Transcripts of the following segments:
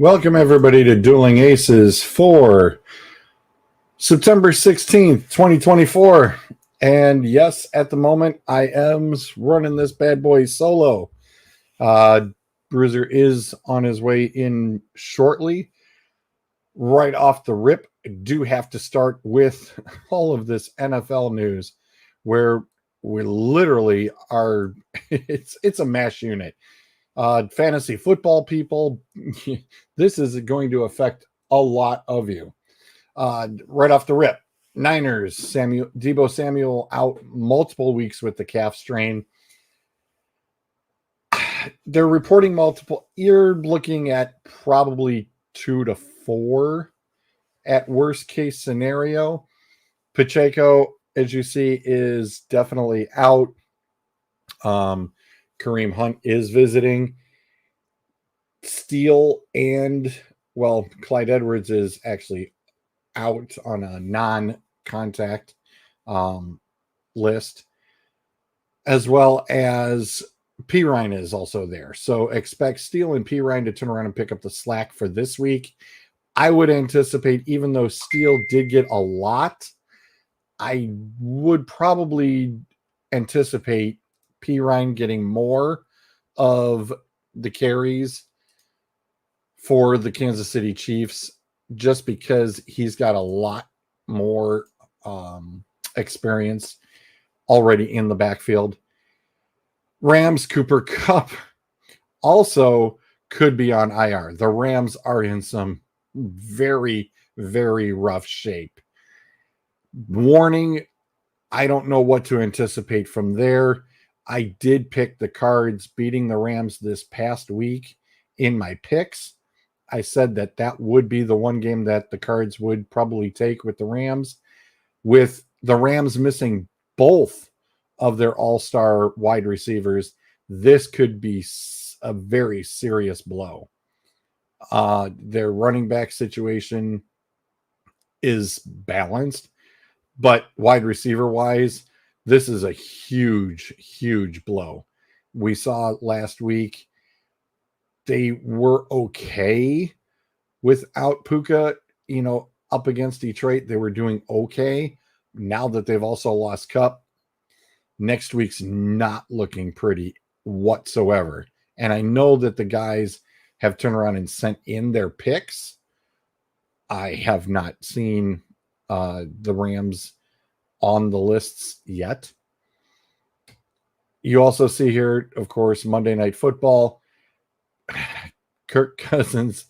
Welcome, everybody, to Dueling Aces for September 16th, 2024. And yes, at the moment, I am running this bad boy solo. Bruiser is on his way in shortly. Right off the rip, I do have to start with all of this NFL news where we literally are, it's a mash unit. Fantasy football people, this is going to affect a lot of you. Right off the rip, Niners, Debo Samuel out multiple weeks with the calf strain. They're reporting multiple. You're looking at probably 2 to 4 at worst case scenario. Pacheco, as you see, is definitely out. Kareem Hunt is visiting. Steele and Clyde Edwards is actually out on a non-contact list, as well as Pirine is also there. So expect Steele and Pirine to turn around and pick up the slack for this week. I would anticipate, even though Steele did get a lot, I would probably anticipate Pirine getting more of the carries for the Kansas City Chiefs, just because he's got a lot more experience already in the backfield. Rams, Cooper Kupp also could be on IR. The Rams are in some very, very rough shape. Warning, I don't know what to anticipate from there. I did pick the Cards beating the Rams this past week in my picks. I said that would be the one game that the Cards would probably take with the Rams. With the Rams missing both of their all-star wide receivers, this could be a very serious blow. Their running back situation is balanced, but wide receiver-wise, this is a huge, huge blow. We saw last week they were okay without Puka, up against Detroit. They were doing okay. Now that they've also lost Kupp, next week's not looking pretty whatsoever. And I know that the guys have turned around and sent in their picks. I have not seen the Rams on the lists yet. You also see here, of course, Monday Night Football. Kirk Cousins,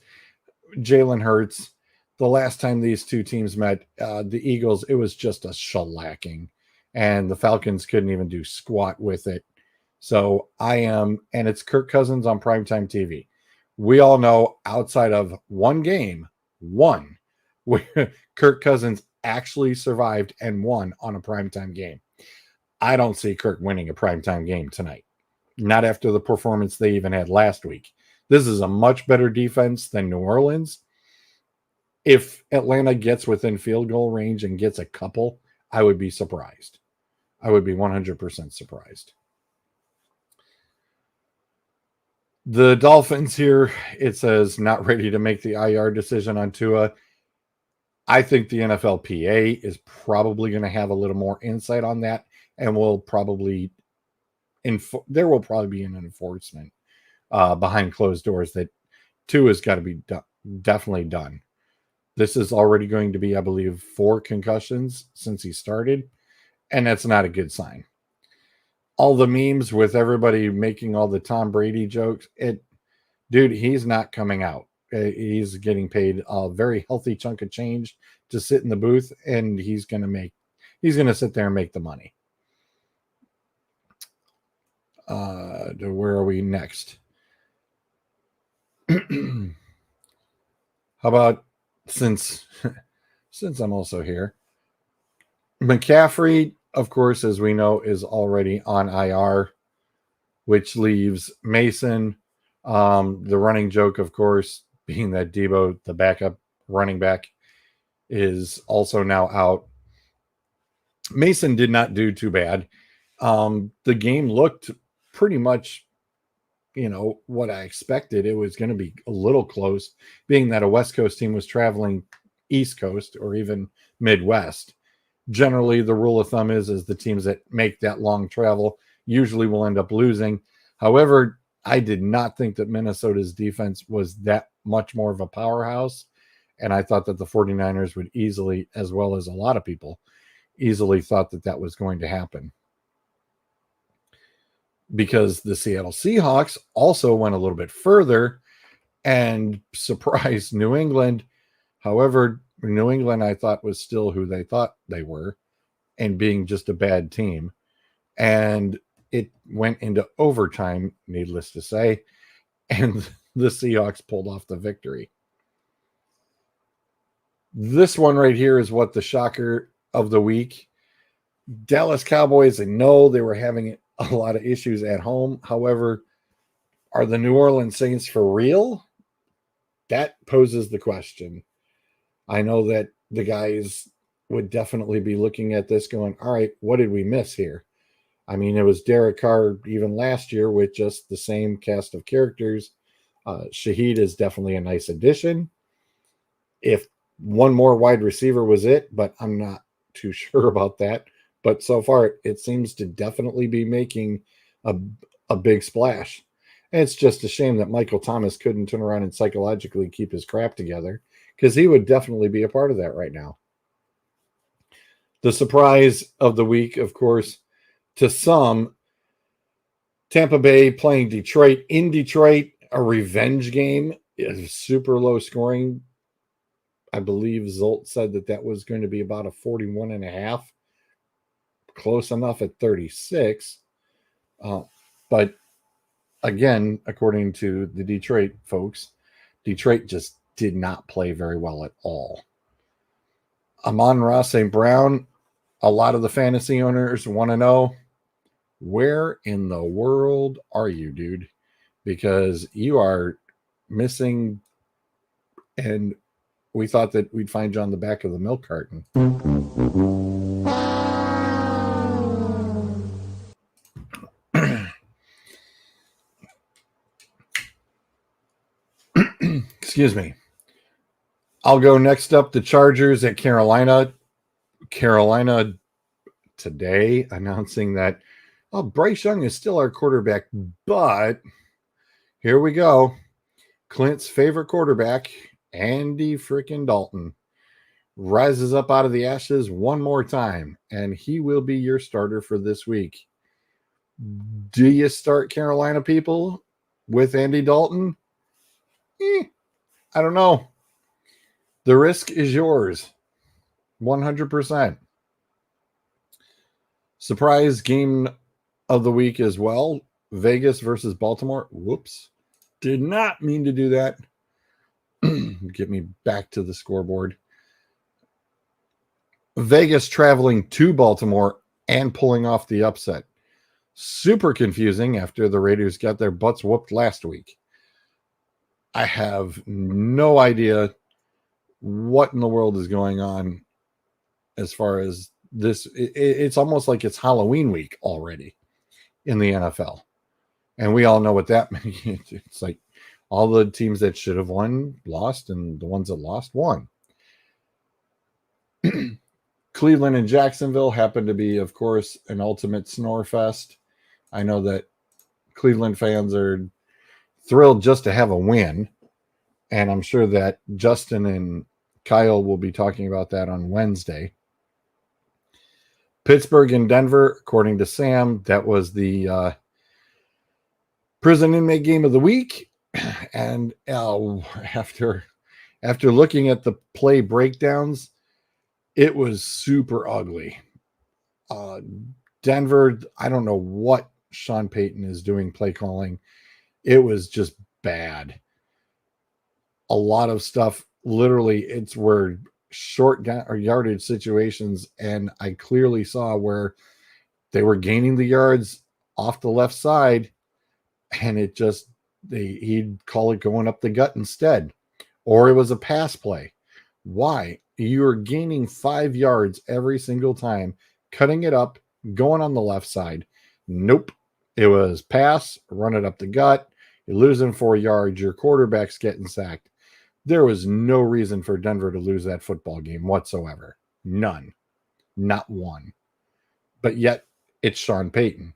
Jalen Hurts. The last time these two teams met, the Eagles, it was just a shellacking, and the Falcons couldn't even do squat with it. So and it's Kirk Cousins on primetime TV. We all know, outside of one game, where Kirk Cousins actually survived and won on a primetime game. I don't see Kirk winning a primetime game tonight. Not after the performance they even had last week. This is a much better defense than New Orleans. If Atlanta gets within field goal range and gets a couple, I would be surprised. I would be 100% surprised. The Dolphins here, it says not ready to make the IR decision on Tua. I think the NFLPA is probably going to have a little more insight on that, and will probably there will probably be an enforcement behind closed doors that Tua has got to be definitely done. This is already going to be, I believe, 4 concussions since he started, and that's not a good sign. All the memes with everybody making all the Tom Brady jokes, dude, he's not coming out. He's getting paid a very healthy chunk of change to sit in the booth, and he's going to sit there and make the money. Where are we next? How about, since I'm also here, McCaffrey, of course, as we know, is already on IR, which leaves Mason. The running joke, of course, being that Debo, the backup running back, is also now out. Mason did not do too bad. The game looked pretty much what I expected. It was going to be a little close, being that a West Coast team was traveling East Coast or even Midwest. Generally, the rule of thumb is the teams that make that long travel usually will end up losing. However, I did not think that Minnesota's defense was that much more of a powerhouse. And I thought that the 49ers would easily, as well as a lot of people, easily thought that that was going to happen. Because the Seattle Seahawks also went a little bit further and surprised New England. However, New England, I thought, was still who they thought they were and being just a bad team. And it went into overtime, needless to say, and the Seahawks pulled off the victory. This one right here is what the shocker of the week. Dallas Cowboys, I know they were having a lot of issues at home. However, are the New Orleans Saints for real? That poses the question. I know that the guys would definitely be looking at this going, all right, what did we miss here? I mean, it was Derek Carr even last year with just the same cast of characters. Shaheed is definitely a nice addition. If one more wide receiver was it, but I'm not too sure about that. But so far, it seems to definitely be making a big splash. And it's just a shame that Michael Thomas couldn't turn around and psychologically keep his crap together, because he would definitely be a part of that right now. The surprise of the week, of course, to some, Tampa Bay playing Detroit in Detroit, a revenge game, is super low scoring. I believe Zolt said that was going to be about a 41.5. Close enough at 36. But again, according to the Detroit folks, Detroit just did not play very well at all. Amon-Ra St. Brown, a lot of the fantasy owners want to know, where in the world are you, dude? Because you are missing, and we thought that we'd find you on the back of the milk carton. Excuse me. I'll go next up. The Chargers at Carolina. Carolina today announcing that Bryce Young is still our quarterback, but here we go. Clint's favorite quarterback, Andy freaking Dalton, rises up out of the ashes one more time, and he will be your starter for this week. Do you start Carolina, people, with Andy Dalton? I don't know. The risk is yours. 100%. Surprise game of the week as well. Vegas versus Baltimore. Whoops. Did not mean to do that. Get me back to the scoreboard. Vegas traveling to Baltimore and pulling off the upset. Super confusing after the Raiders got their butts whooped last week. I have no idea what in the world is going on as far as this. It's almost like it's Halloween week already in the NFL. And we all know what that means. It's like all the teams that should have won lost, and the ones that lost won. Cleveland and Jacksonville happened to be, of course, an ultimate snore fest. I know that Cleveland fans are thrilled just to have a win, and I'm sure that Justin and Kyle will be talking about that on Wednesday. Pittsburgh and Denver, according to Sam, that was the prison inmate game of the week. And after looking at the play breakdowns, it was super ugly. Denver, I don't know what Sean Payton is doing play calling. It was just bad. A lot of stuff, literally, it's where short or yardage situations, and I clearly saw where they were gaining the yards off the left side, and it just, he'd call it going up the gut instead, or it was a pass play. Why? You're gaining 5 yards every single time, cutting it up, going on the left side. Nope. It was pass, run it up the gut, You're losing 4 yards. Your quarterback's getting sacked. There was no reason for Denver to lose that football game whatsoever. None. Not one. But yet, it's Sean Payton.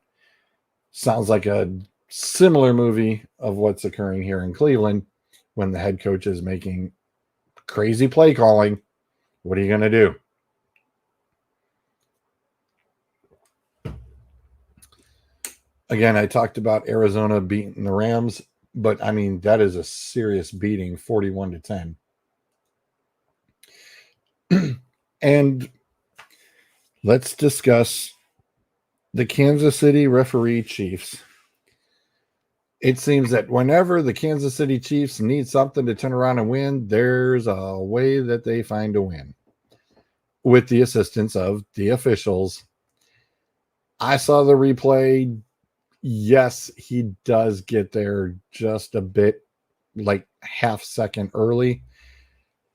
Sounds like a similar movie of what's occurring here in Cleveland when the head coach is making crazy play calling. What are you going to do? Again, I talked about Arizona beating the Rams, but I mean, that is a serious beating, 41-10. And let's discuss the Kansas City referee Chiefs. It seems that whenever the Kansas City Chiefs need something to turn around and win, there's a way that they find a win with the assistance of the officials. I saw the replay. Yes, he does get there just a bit, like half second early.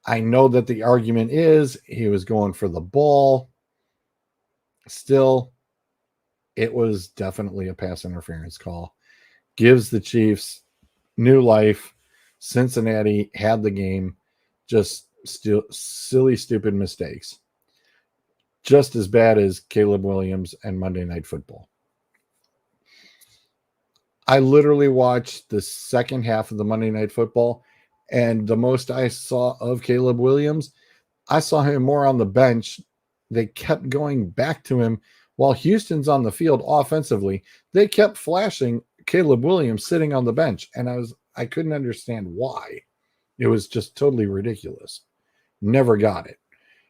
I know that the argument is he was going for the ball. Still, it was definitely a pass interference call. Gives the Chiefs new life. Cincinnati had the game. Just still silly, stupid mistakes. Just as bad as Caleb Williams and Monday Night Football. I literally watched the second half of the Monday Night Football, and the most I saw of Caleb Williams, I saw him more on the bench. They kept going back to him while Houston's on the field offensively. They kept flashing Caleb Williams sitting on the bench, and I couldn't understand why. It was just totally ridiculous. Never got it.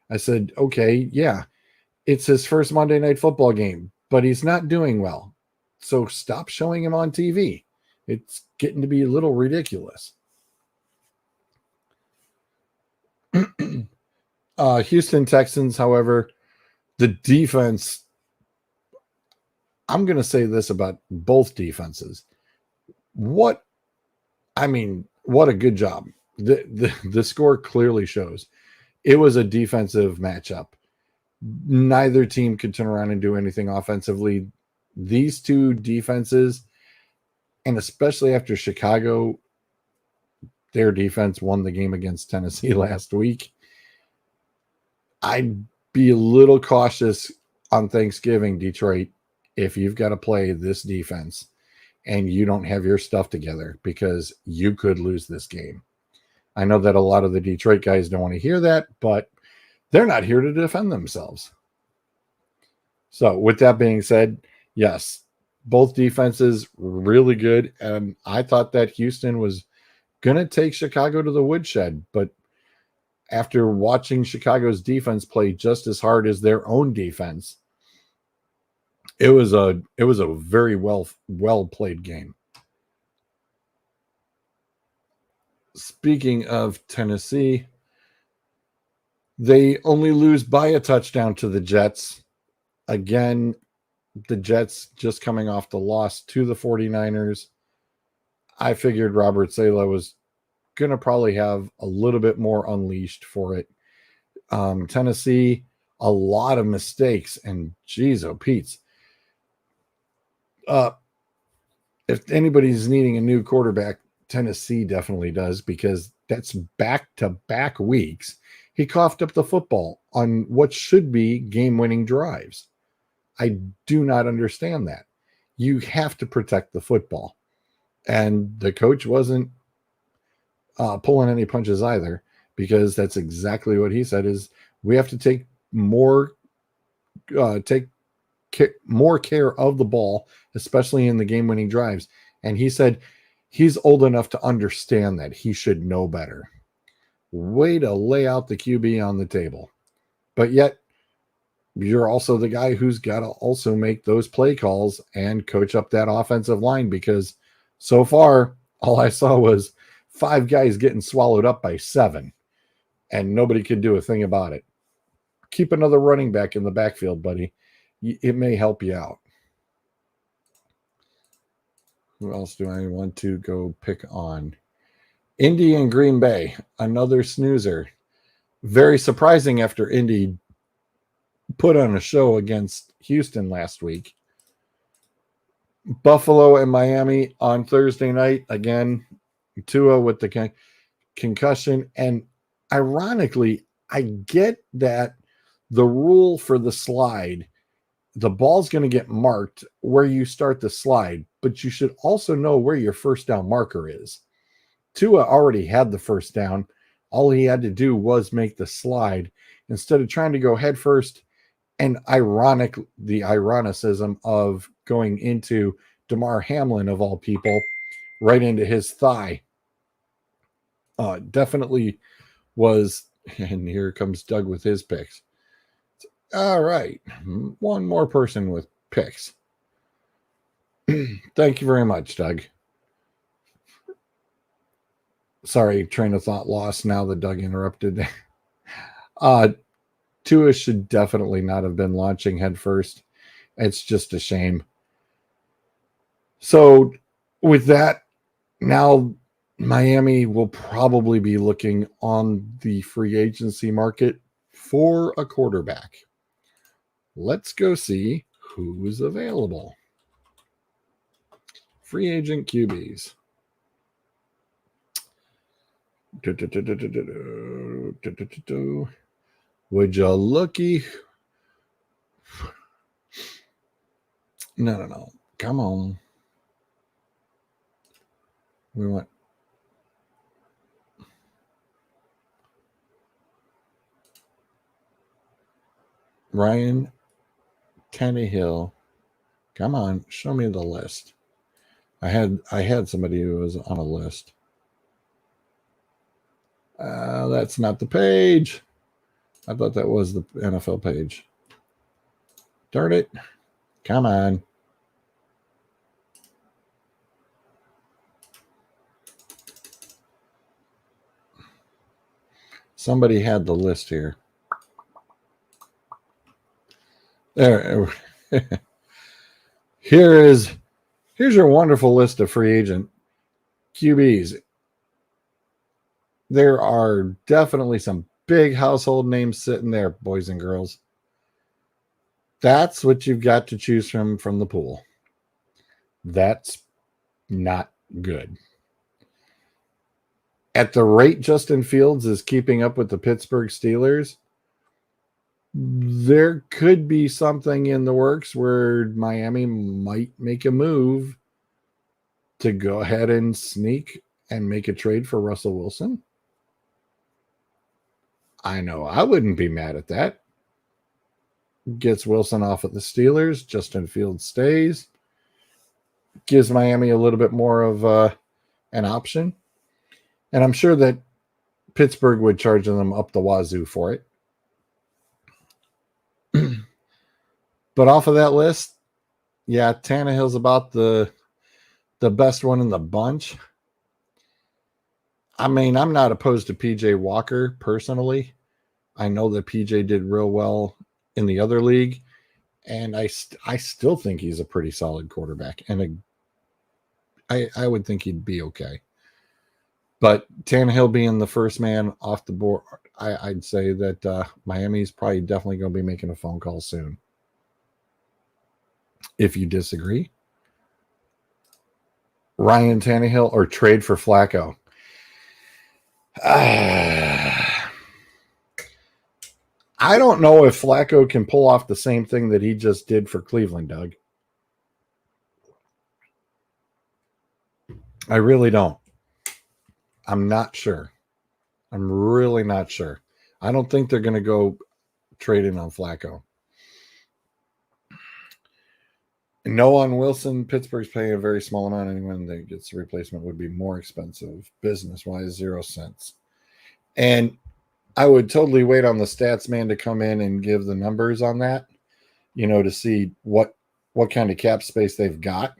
I said, okay, yeah, it's his first Monday Night Football game, but he's not doing well. So stop showing him on TV. It's getting to be a little ridiculous. Houston Texans, however, the defense, I'm going to say this about both defenses. What a good job. The score clearly shows it was a defensive matchup. Neither team could turn around and do anything offensively. These two defenses, and especially after Chicago, their defense won the game against Tennessee last week. I'd be a little cautious on Thanksgiving, Detroit, if you've got to play this defense and you don't have your stuff together, because you could lose this game. I know that a lot of the Detroit guys don't want to hear that, but they're not here to defend themselves. So with that being said, yes, both defenses really good. And I thought that Houston was going to take Chicago to the woodshed. But after watching Chicago's defense play just as hard as their own defense, it was a very well played game. Speaking of Tennessee, they only lose by a touchdown to the Jets. Again, the Jets just coming off the loss to the 49ers. I figured Robert Saleh was going to probably have a little bit more unleashed for it. Tennessee, a lot of mistakes, and geez, oh Pete's. If anybody's needing a new quarterback, Tennessee definitely does, because that's back-to-back weeks. He coughed up the football on what should be game-winning drives. I do not understand that. You have to protect the football. And the coach wasn't pulling any punches either, because that's exactly what he said is we have to take more care of the ball, especially in the game-winning drives. And he said he's old enough to understand that. He should know better. Way to lay out the QB on the table. But yet, you're also the guy who's got to also make those play calls and coach up that offensive line, because so far, all I saw was 5 guys getting swallowed up by 7, and nobody could do a thing about it. Keep another running back in the backfield, buddy. It may help you out. Who else do I want to go pick on? Indy and Green Bay, another snoozer. Very surprising after Indy put on a show against Houston last week. Buffalo and Miami on Thursday night. Again, Tua with the concussion. And ironically, I get that the rule for the slide, the ball's going to get marked where you start the slide, but you should also know where your first down marker is. Tua already had the first down. All he had to do was make the slide instead of trying to go head first. And the ironicism of going into Damar Hamlin, of all people, right into his thigh. Definitely was. And here comes Doug with his picks. All right. One more person with picks. Thank you very much, Doug. Sorry, train of thought lost now that Doug interrupted. Tua should definitely not have been launching headfirst. It's just a shame. So with that, now Miami will probably be looking on the free agency market for a quarterback. Let's go see who's available. Free agent QBs. Would you looky? No. Come on. We want Ryan Tannehill. Come on, show me the list. I had somebody who was on a list. That's not the page. I thought that was the NFL page. Darn it. Come on. Somebody had the list here. There. Here's your wonderful list of free agent QBs. There are definitely some big household names sitting there, boys and girls. That's what you've got to choose from the pool. That's not good. At the rate Justin Fields is keeping up with the Pittsburgh Steelers, there could be something in the works where Miami might make a move to go ahead and sneak and make a trade for Russell Wilson. I know I wouldn't be mad at that. Gets Wilson off at the Steelers. Justin Fields stays. Gives Miami a little bit more of an option. And I'm sure that Pittsburgh would charge them up the wazoo for it. But off of that list, yeah, Tannehill's about the best one in the bunch. I mean, I'm not opposed to PJ Walker personally. I know that PJ did real well in the other league, and I still think he's a pretty solid quarterback, and I would think he'd be okay. But Tannehill being the first man off the board, I'd say that Miami's probably definitely going to be making a phone call soon. If you disagree, Ryan Tannehill or trade for Flacco. I don't know if Flacco can pull off the same thing that he just did for Cleveland, Doug. I really don't. I'm not sure. I'm really not sure. I don't think they're going to go trading on Flacco. No on Wilson. Pittsburgh's paying a very small amount. Anyone that gets a replacement would be more expensive. Business-wise, 0 cents. And I would totally wait on the stats man to come in and give the numbers on that, to see what kind of cap space they've got.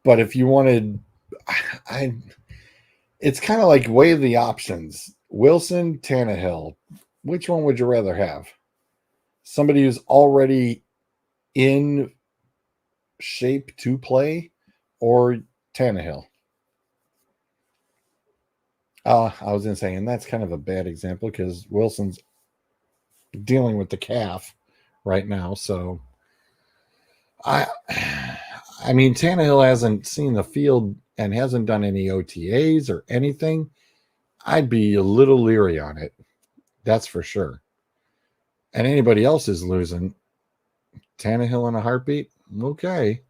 But if you wanted, it's kind of like weigh the options. Wilson, Tannehill, which one would you rather have? Somebody who's already in shape to play, or Tannehill? I was going to say, and that's kind of a bad example because Wilson's dealing with the calf right now. So I mean, Tannehill hasn't seen the field and hasn't done any OTAs or anything. I'd be a little leery on it. That's for sure. And anybody else is losing. Tannehill in a heartbeat? Okay.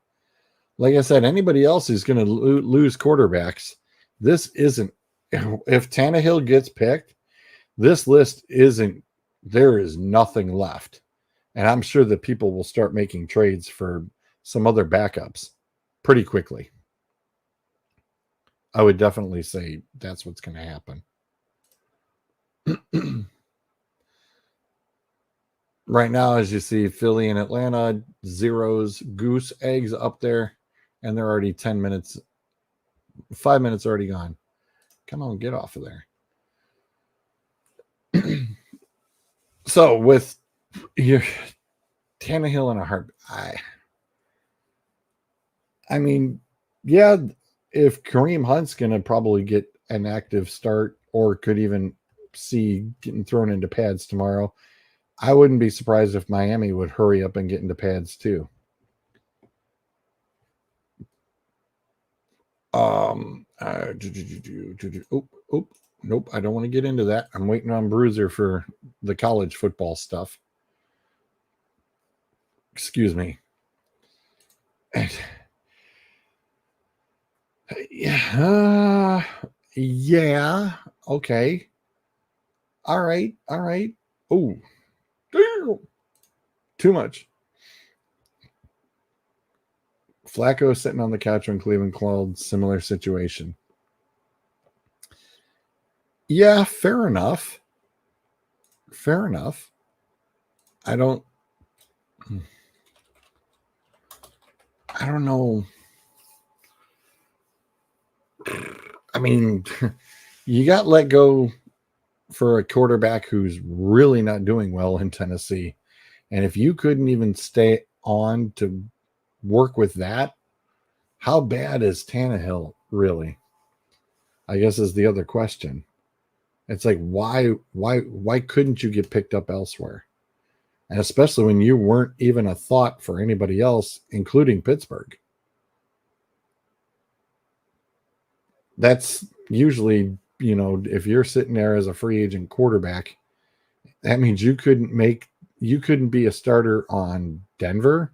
Like I said, anybody else is going to lose quarterbacks. This isn't. If Tannehill gets picked, this list isn't. There is nothing left. And I'm sure that people will start making trades for some other backups pretty quickly. I would definitely say that's what's going to happen. Right now, as you see, Philly and Atlanta, zeros, goose eggs up there, and they're already 10 minutes, 5 minutes already gone. Come on, get off of there. So with your Tannehill and a heart, I mean, yeah, if Kareem Hunt's going to probably get an active start or could even see getting thrown into pads tomorrow, I wouldn't be surprised if Miami would hurry up and get into pads too. Nope, I don't want to get into that. I'm waiting on Bruiser for the college football stuff. Excuse me. Yeah, okay. All right. Oh, damn. Too much. Flacco sitting on the couch when Cleveland called similar situation. Yeah, fair enough. I don't know. I mean, you got let go for a quarterback who's really not doing well in Tennessee. And if you couldn't even stay on to work with that, how bad is Tannehill really? I guess is the other question. It's like why couldn't you get picked up elsewhere? And especially when you weren't even a thought for anybody else, including Pittsburgh. That's usually, if you're sitting there as a free agent quarterback, that means you couldn't be a starter on Denver.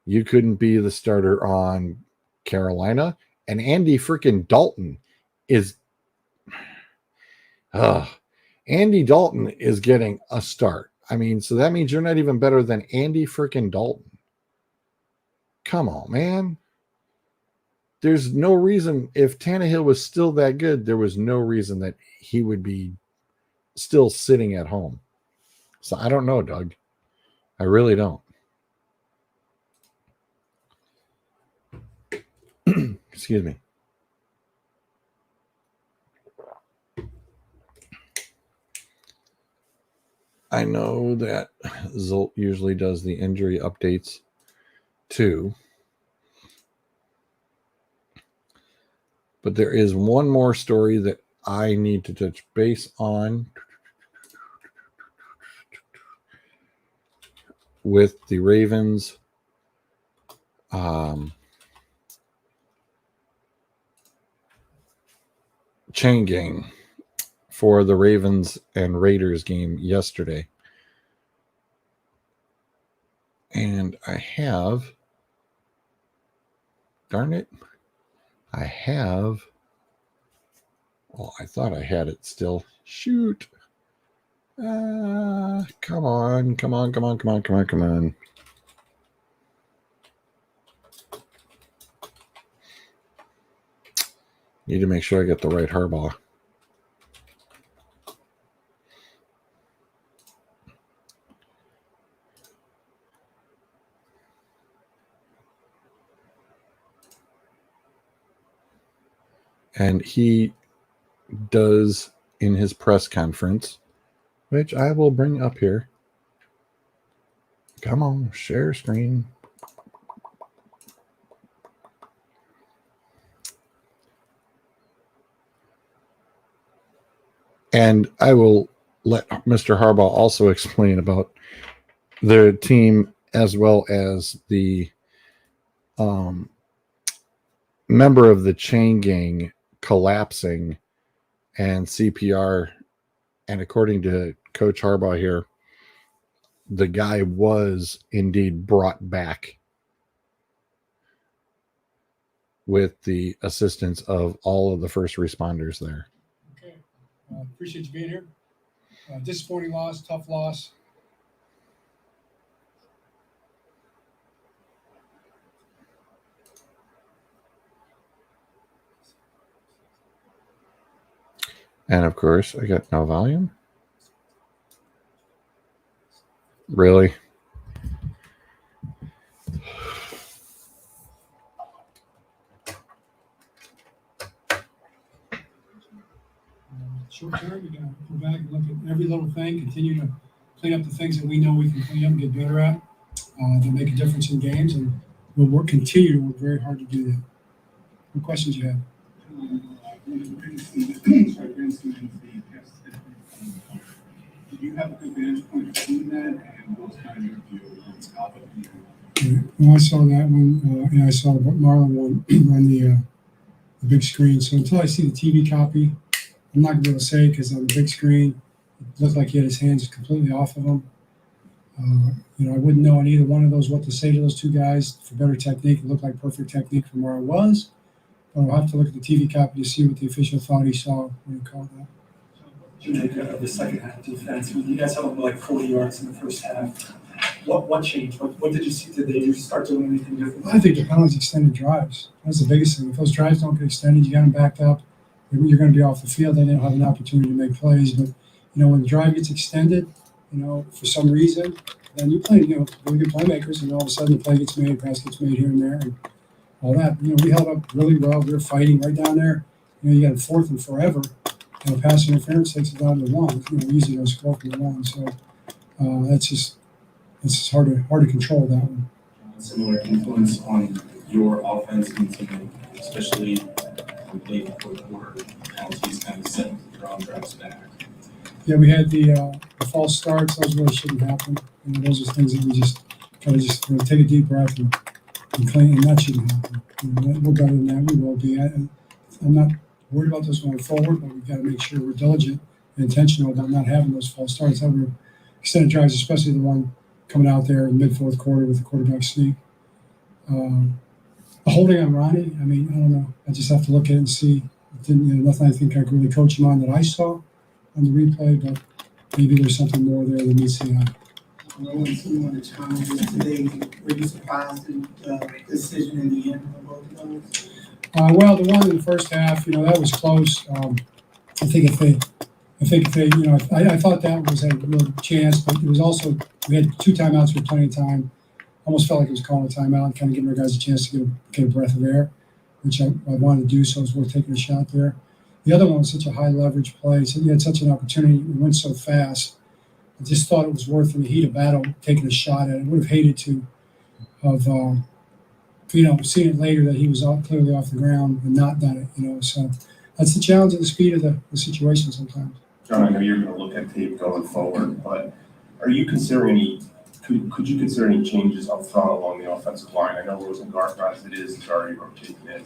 You couldn't be the starter on Carolina. And Andy freaking Dalton is Andy Dalton is getting a start. I mean, so that means you're not even better than Andy freaking Dalton. Come on, man. There's no reason, if Tannehill was still that good, there was no reason that he would be still sitting at home. So I don't know, Doug. I really don't. Excuse me. I know that Zolt usually does the injury updates too. But there is one more story that I need to touch base on with the Ravens. Chain gang for the Ravens and Raiders game yesterday. And I have, darn it, I thought I had it still. Shoot. Come on. Need to make sure I get the right Harbaugh. And he does in his press conference, which I will bring up here. Come on, share screen. And I will let Mr. Harbaugh also explain about the team as well as the member of the chain gang collapsing and CPR. And according to Coach Harbaugh here, the guy was indeed brought back with the assistance of all of the first responders there. Okay. Appreciate you being here. Disappointing loss, tough loss. And of course, I got no volume. Really? Short term, you got to go back and look at every little thing, continue to clean up the things that we know we can clean up and get better at to make a difference in games, and we'll continue to work very hard to do that. What questions you have? Do you have a good vantage point of seeing that, and what's kind of your view on top of you? Well, I saw that one, and I saw the Marlon one on the big screen. So until I see the TV copy, I'm not going to be able to say because on the big screen, it looked like he had his hands completely off of him. I wouldn't know on either one of those what to say to those two guys for better technique. It looked like perfect technique from where I was. But I'll have to look at the TV copy to see what the official thought he saw when he called that. The second half defense. You guys had like 40 yards in the first half. What changed? What did you see? Did they start doing anything different? I think the penalties extended drives. That's the biggest thing. If those drives don't get extended, you got them backed up. You're going to be off the field. They don't have an opportunity to make plays. But when the drive gets extended, for some reason, then you play. Really good playmakers, and all of a sudden the play gets made, pass gets made here and there, and all that. We held up really well. We were fighting right down there. You got a fourth and forever. Pass interference takes it down to one. Easy to score from the one. So that's just hard to control that one. Similar influence on your offense, especially with late in the fourth quarter, penalties kind of setting your own drives back. Yeah, we had the false starts. Those really shouldn't happen. Those are things that we just kind of just take a deep breath and clean, and that shouldn't happen. We're better than that. We will be. I'm not worried about those going forward, but we've got to make sure we're diligent and intentional about not having those false starts. That were extended drives, especially the one coming out there in mid-fourth quarter with the quarterback sneak. The holding on Ronnie, I don't know. I just have to look at it and see. Nothing I think I could really coach him on that I saw on the replay, but maybe there's something more there than meets the eye. Rolling two on the challenges today, were you surprised at the decision in the end of both of those? Well, the one in the first half, that was close. I think if they, I thought that was a real chance, but it was also, we had 2 timeouts with plenty of time. Almost felt like it was calling a timeout, kind of giving our guys a chance to get a breath of air, which I wanted to do, so it was worth taking a shot there. The other one was such a high leverage play. So you had such an opportunity. We went so fast. I just thought it was worth, in the heat of battle, taking a shot at it. I would have hated to have, seen it later that he was clearly off the ground and not done it, So that's the challenge of the speed of the situation sometimes. John, I know you're going to look at tape going forward, but are you considering could you consider any changes up front along the offensive line? I know Rosengart, as it is, it's already rotated in.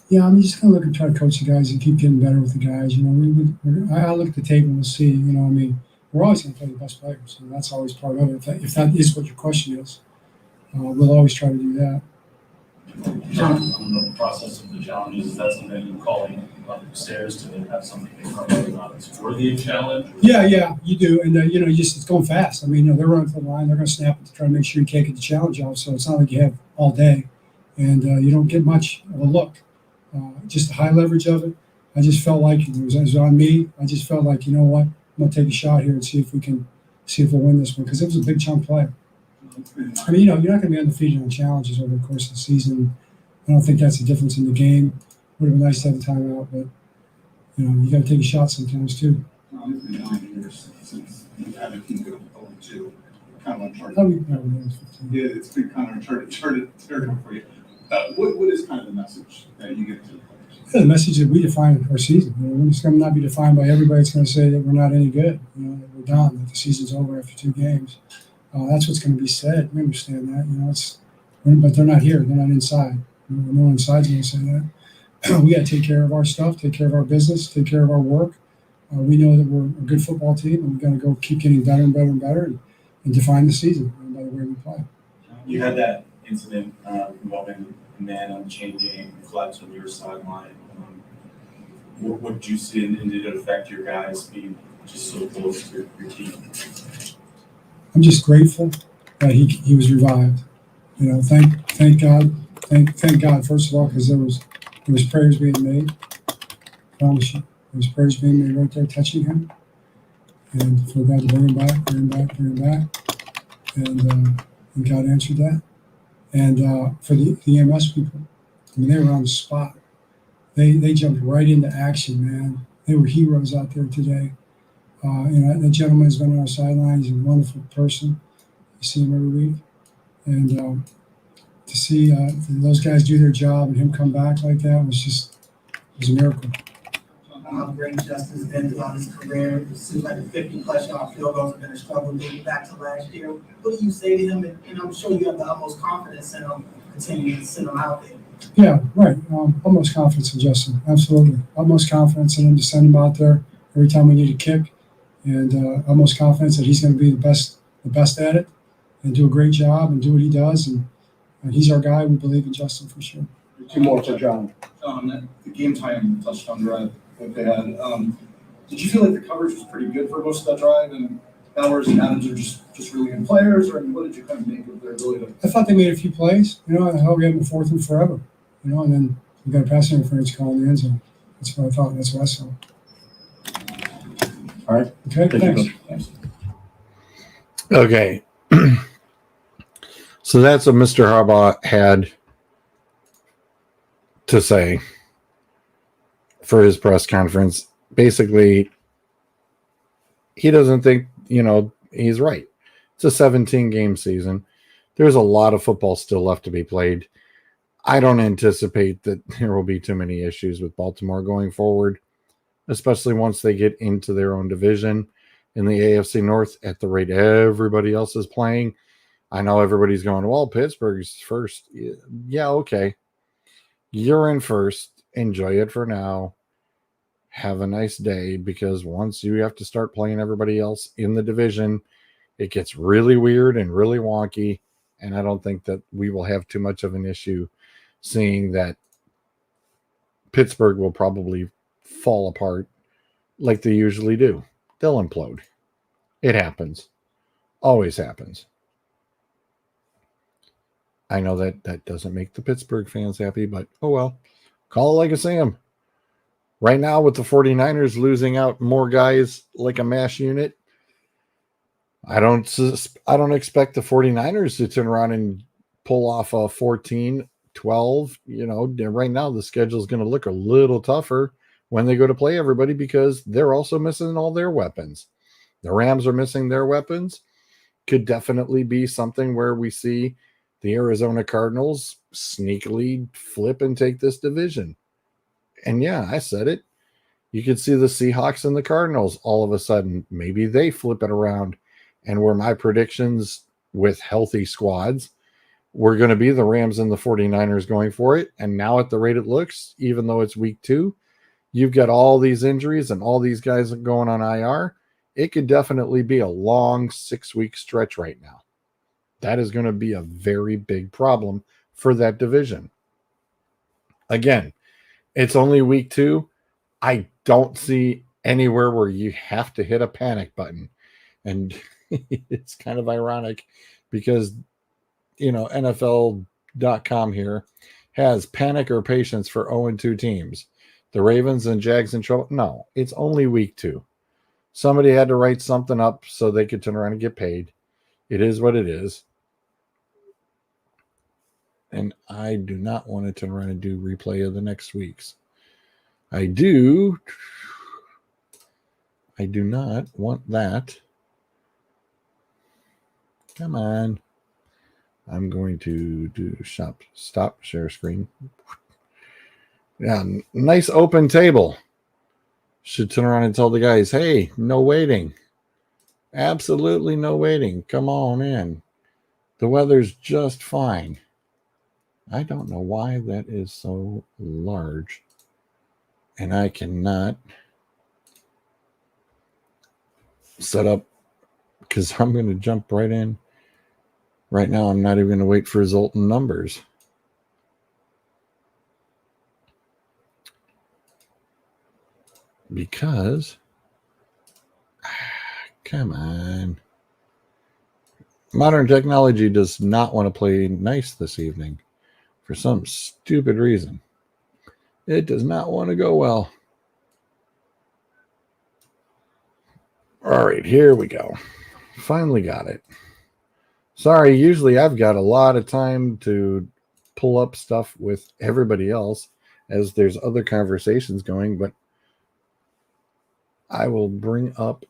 Yeah, I'm just going to look and try to coach the guys and keep getting better with the guys. I look at the tape and we'll see. We're always going to play the best players, and that's always part of it. If that is what your question is, we'll always try to do that. John, the process of the challenges, is that something that you're calling upstairs to have something that's worthy of challenge? Yeah, you do, and it's going fast. They're running for the line, they're going to snap it to try to make sure you can't get the challenge off. So it's not like you have all day, and you don't get much of a look. Just the high leverage of it. I just felt like it was on me. I just felt like, I'm going to take a shot here and see if we'll win this one, because it was a big chunk play. You're not going to be undefeated on challenges over the course of the season. I don't think that's the difference in the game. Would have been nice to have a timeout, but you got to take a shot sometimes too. It's been 9 years since you had a team go 0-2. Kind of uncharted. Yeah, it's been kind of uncharted territory for you. What is kind of the message that you get to the players? The message that we define our season. It's going to not be defined by everybody. It's going to say that we're not any good. That we're done. That the season's over after 2 games. That's what's going to be said. We understand that, but they're not here. They're not inside. No one inside's going to say that. We got to take care of our stuff, take care of our business, take care of our work. We know that we're a good football team, and we've got to go keep getting better and better and better, and define the season by the way we play. You had that incident involving a man on the chain gang collapse on your sideline. What did you see, and did it affect your guys being just so close to your team? I'm just grateful that he was revived. Thank God, thank God first of all, because there was prayers being made. I promise you, there was prayers being made right there, touching him, and for God to bring him back, and God answered that. And for the EMS people, I mean, they were on the spot. They jumped right into action, man. They were heroes out there today. That gentleman's been on our sidelines. He's a wonderful person. You see him every week. And to see those guys do their job and him come back like that was a miracle. How great Justin's been throughout his career. It seems like the 50-plus yard field goals have been a struggle dating back to last year. What do you say to him? And I'm sure you have the utmost confidence in him continuing to send him out there. Yeah, right. Utmost confidence in Justin. Absolutely. Utmost confidence in him to send him out there every time we need a kick. And utmost confidence that he's going to be the best at it and do a great job and do what he does. And he's our guy. We believe in Justin for sure. Two more for John. The game time touchdown drive that they had. Did you feel like the coverage was pretty good for most of that drive, and Bowers and Adams are just really good players, or what did you kind of make of their ability to? I thought they made a few plays. We had them fourth and forever. And then we got a passing interference call in the end zone. That's what I thought. That's what I saw. All right. Okay. Thanks. Okay. So that's what Mr. Harbaugh had to say for his press conference. Basically, he doesn't think, he's right. It's a 17-game season. There's a lot of football still left to be played. I don't anticipate that there will be too many issues with Baltimore going forward, especially once they get into their own division in the AFC North at the rate everybody else is playing. I know everybody's going, well, Pittsburgh's first. Yeah, okay. You're in first. Enjoy it for now. Have a nice day, because once you have to start playing everybody else in the division, it gets really weird and really wonky, and I don't think that we will have too much of an issue seeing that Pittsburgh will probably fall apart like they usually do. They'll implode. It happens. Always happens. I know that doesn't make the Pittsburgh fans happy, but oh well. Call it like I see them. Right now, with the 49ers losing out more guys like a mash unit, I don't expect the 49ers to turn around and pull off a 14-12. Right now the schedule is going to look a little tougher when they go to play everybody, because they're also missing all their weapons. The Rams are missing their weapons. Could definitely be something where we see the Arizona Cardinals sneakily flip and take this division. And yeah, I said it. You could see the Seahawks and the Cardinals all of a sudden. Maybe they flip it around. And where my predictions with healthy squads were going to be the Rams and the 49ers going for it. And now at the rate it looks, even though it's week 2, you've got all these injuries and all these guys going on IR. It could definitely be a long 6-week stretch right now. That is going to be a very big problem for that division. Again, it's only week 2. I don't see anywhere where you have to hit a panic button. And it's kind of ironic because, NFL.com here has panic or patience for 0-2 teams. The Ravens and Jags in trouble. No, it's only week 2. Somebody had to write something up so they could turn around and get paid. It is what it is. And I do not want to turn around and do replay of the next week's. I do not want that. Come on. I'm going to do stop share screen. Yeah, nice open table. Should turn around and tell the guys, hey, no waiting. Absolutely no waiting. Come on in. The weather's just fine. I don't know why that is so large. And I cannot set up because I'm going to jump right in. Right now, I'm not even going to wait for resultant numbers. Because, come on. Modern technology does not want to play nice this evening for some stupid reason. It does not want to go well. All right, here we go. Finally got it. Sorry, usually I've got a lot of time to pull up stuff with everybody else as there's other conversations going, but I will bring up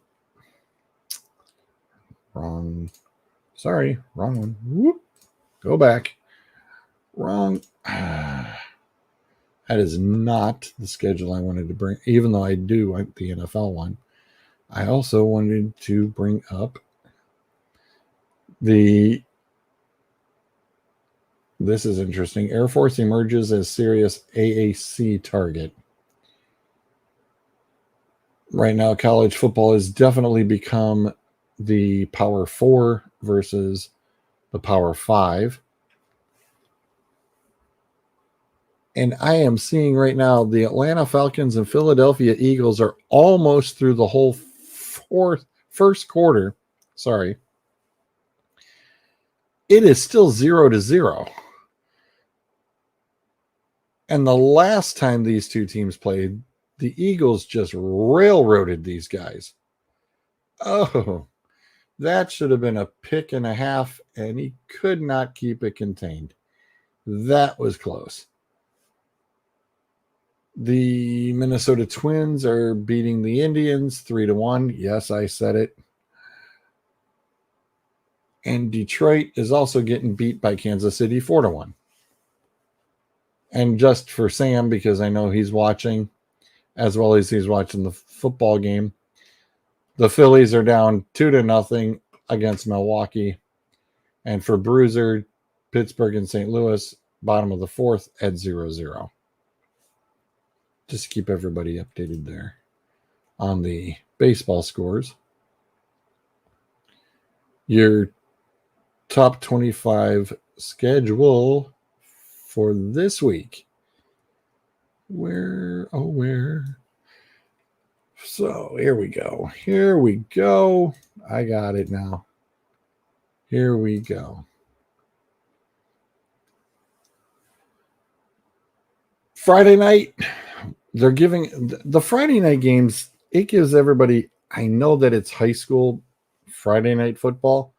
wrong. Sorry, wrong one. Whoop. Go back. Wrong. That is not the schedule I wanted to bring, even though I do want the NFL one. I also wanted to bring up this is interesting. Air Force emerges as serious AAC target. Right now, college football has definitely become the Power 4 versus the Power 5. And I am seeing right now the Atlanta Falcons and Philadelphia Eagles are almost through the whole first quarter. Sorry. It is still 0-0. And the last time these two teams played, the Eagles just railroaded these guys. Oh, that should have been a pick and a half, and he could not keep it contained. That was close. The Minnesota Twins are beating the Indians 3-1. Yes, I said it. And Detroit is also getting beat by Kansas City 4-1. And just for Sam, because I know he's watching, as well as he's watching the football game, the Phillies are down 2-0 against Milwaukee. And for Bruiser, Pittsburgh and St. Louis, bottom of the fourth at 0-0. Just to keep everybody updated there on the baseball scores. Your top 25 schedule for this week. Where? So here we go. I got it now. Here we go. Friday night, they're giving the Friday night games. It gives everybody, I know that it's high school Friday night football.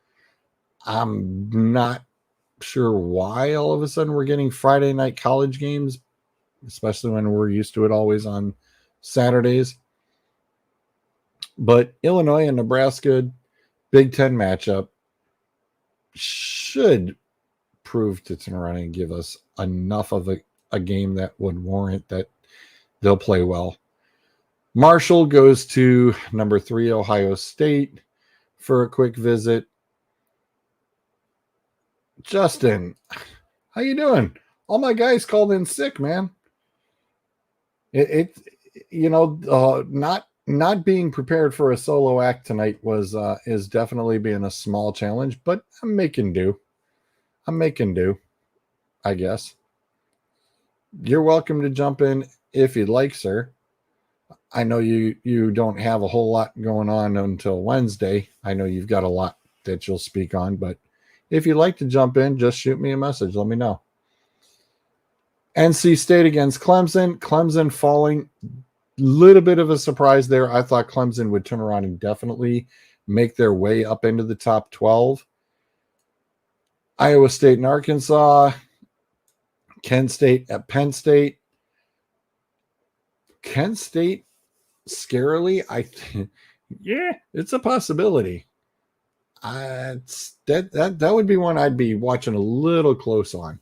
I'm not sure why all of a sudden we're getting Friday night college games, especially when we're used to it always on Saturdays. But Illinois and Nebraska, Big Ten matchup, should prove to turn around and give us enough of a game that would warrant that they'll play well. Marshall goes to number 3 Ohio State for a quick visit. Justin, how you doing? All my guys called in sick, man. Not being prepared for a solo act tonight is definitely being a small challenge, but I'm making do, I guess. You're welcome to jump in if you'd like, sir. I know you don't have a whole lot going on until Wednesday. I know you've got a lot that you'll speak on, but if you'd like to jump in, just shoot me a message. Let me know. NC State against Clemson. Clemson falling. Little bit of a surprise there. I thought Clemson would turn around and definitely make their way up into the top 12. Iowa State and Arkansas. Kent State at Penn State. Kent State, scarily, yeah, it's a possibility. That would be one I'd be watching a little close on.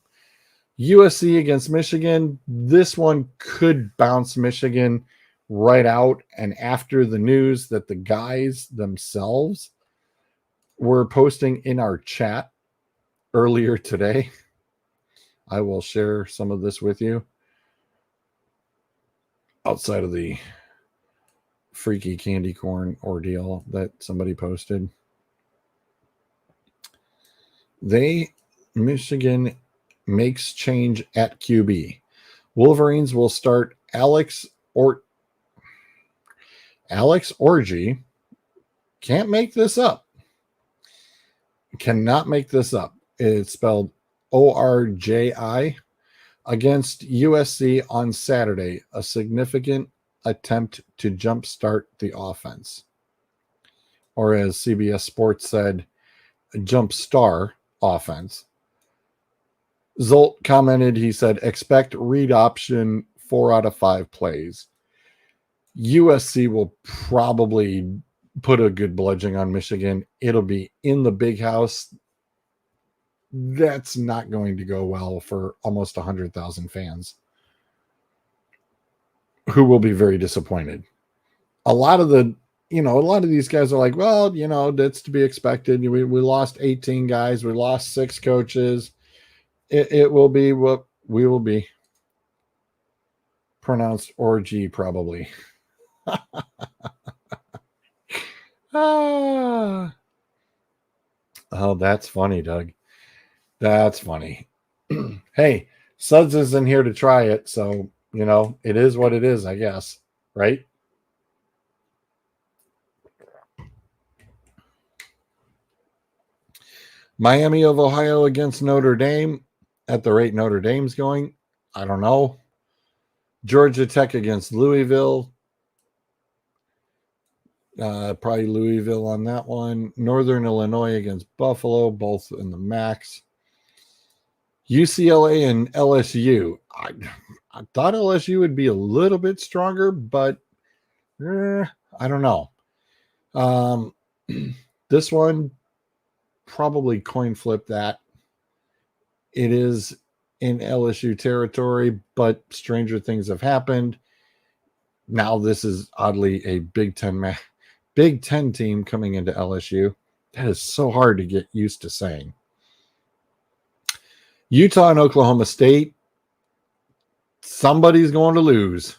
USC against Michigan. This one could bounce Michigan right out. And after the news that the guys themselves were posting in our chat earlier today. I will share some of this with you outside of the freaky candy corn ordeal that somebody posted. Michigan makes change at QB. Wolverines will start Alex Orji. Can't make this up. Cannot make this up. It's spelled ORJI against USC on Saturday, a significant attempt to jumpstart the offense. Or as CBS Sports said, jumpstar offense. Zolt commented, he said, expect read option 4 out of 5 plays. USC will probably put a good bludgeoning on Michigan. It'll be in the big house. That's not going to go well for almost 100,000 fans who will be very disappointed. A lot of these guys are like, well, that's to be expected. We lost 18 guys. We lost 6 coaches. It will be what we will be. Pronounced orgy, probably. Oh, that's funny, Doug. That's funny. Hey, Suds isn't here to try it, so, it is what it is, I guess. Right? Miami of Ohio against Notre Dame. At the rate Notre Dame's going, I don't know. Georgia Tech against Louisville. Probably Louisville on that one. Northern Illinois against Buffalo, both in the max. UCLA and LSU. I thought LSU would be a little bit stronger, but I don't know. This one, probably coin flip that. It is in LSU territory, but stranger things have happened. Now this is oddly a Big Ten team coming into LSU. That is so hard to get used to saying. Utah and Oklahoma State. Somebody's going to lose.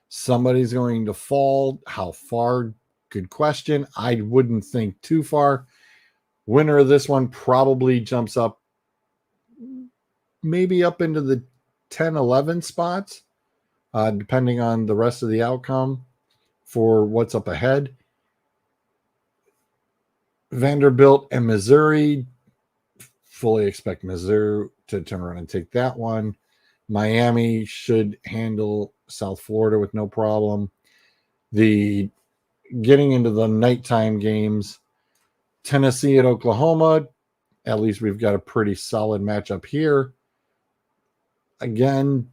Somebody's going to fall. How far? Good question. I wouldn't think too far. Winner of this one probably jumps up, maybe up into the 10-11 spots, depending on the rest of the outcome for what's up ahead. Vanderbilt and Missouri, fully expect Missouri to turn around and take that one. Miami should handle South Florida with no problem. The getting into the nighttime games, Tennessee at Oklahoma, at least we've got a pretty solid matchup here. Again,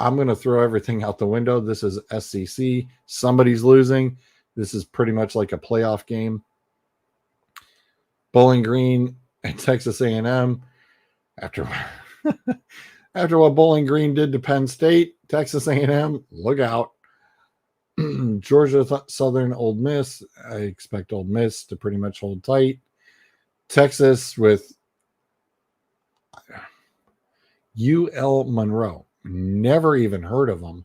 I'm going to throw everything out the window. This is SEC. Somebody's losing. This is pretty much like a playoff game. Bowling Green and Texas A&M. After what Bowling Green did to Penn State, Texas A&M, look out. Georgia Southern, Ole Miss. I expect Ole Miss to pretty much hold tight. Texas with UL Monroe. Never even heard of them.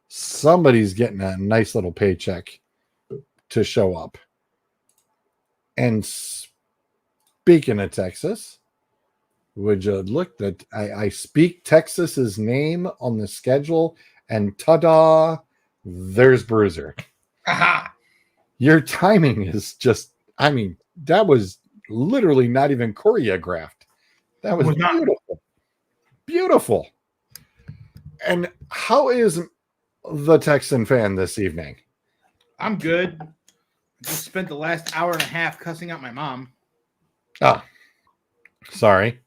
Somebody's getting a nice little paycheck to show up. And speaking of Texas, would you look that I speak Texas's name on the schedule, and ta-da, there's Bruiser. Aha! Your timing is just, that was literally not even choreographed. That was beautiful. Beautiful. And how is the Texan fan this evening? I'm good. I just spent the last hour and a half cussing out my mom. Oh, sorry.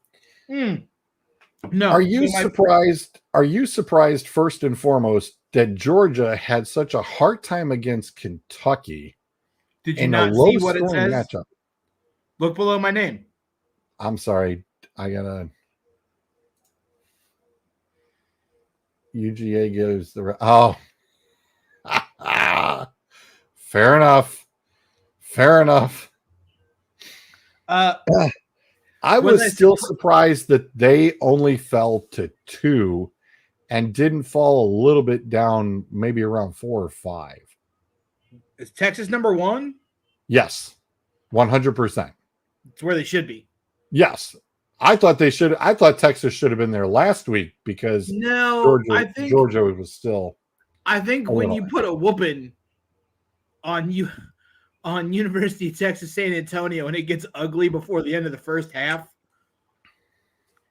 No. Are you surprised? Are you surprised, first and foremost, that Georgia had such a hard time against Kentucky? Did you not see what it says? Matchup? Look below my name. I'm sorry. I gotta. UGA gives the. Oh. Fair enough. Fair enough. Uh, I Was I was still surprised that they only fell to 2 and didn't fall a little bit down, maybe around 4 or 5. is Texas number 1? Yes, 100%. It's where they should be. Yes, I thought they should. I thought Texas should have been there last week because No, Georgia was still. I think a when little you put a whooping on University of Texas San Antonio and it gets ugly before the end of the first half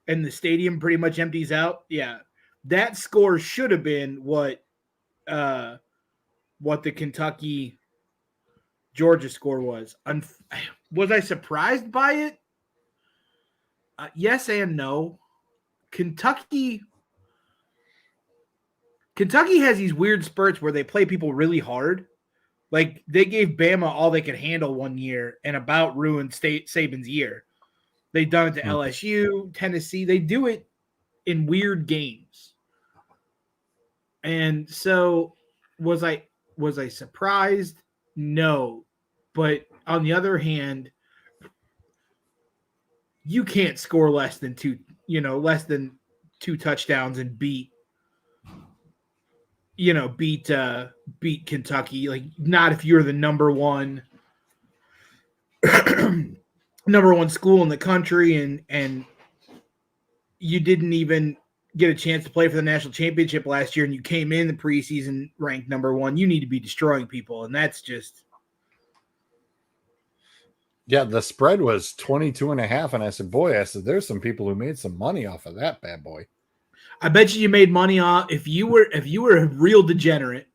and the stadium pretty much empties out, yeah, that score should have been what the Kentucky Georgia score was. Was I surprised by it? Yes and no. Kentucky has these weird spurts where they play people really hard. Like they gave Bama all they could handle one year and about ruined Saban's year. They've done it to LSU, Tennessee. They do it in weird games. And so was I surprised? No. But on the other hand, you can't score less than two touchdowns and beat Kentucky. Like not if you're the number one school in the country and you didn't even get a chance to play for the national championship last year and you came in the preseason ranked number 1. You need to be destroying people, and that's just the spread was 22.5, and I said, there's some people who made some money off of that bad boy. I bet you made money off if you were a real degenerate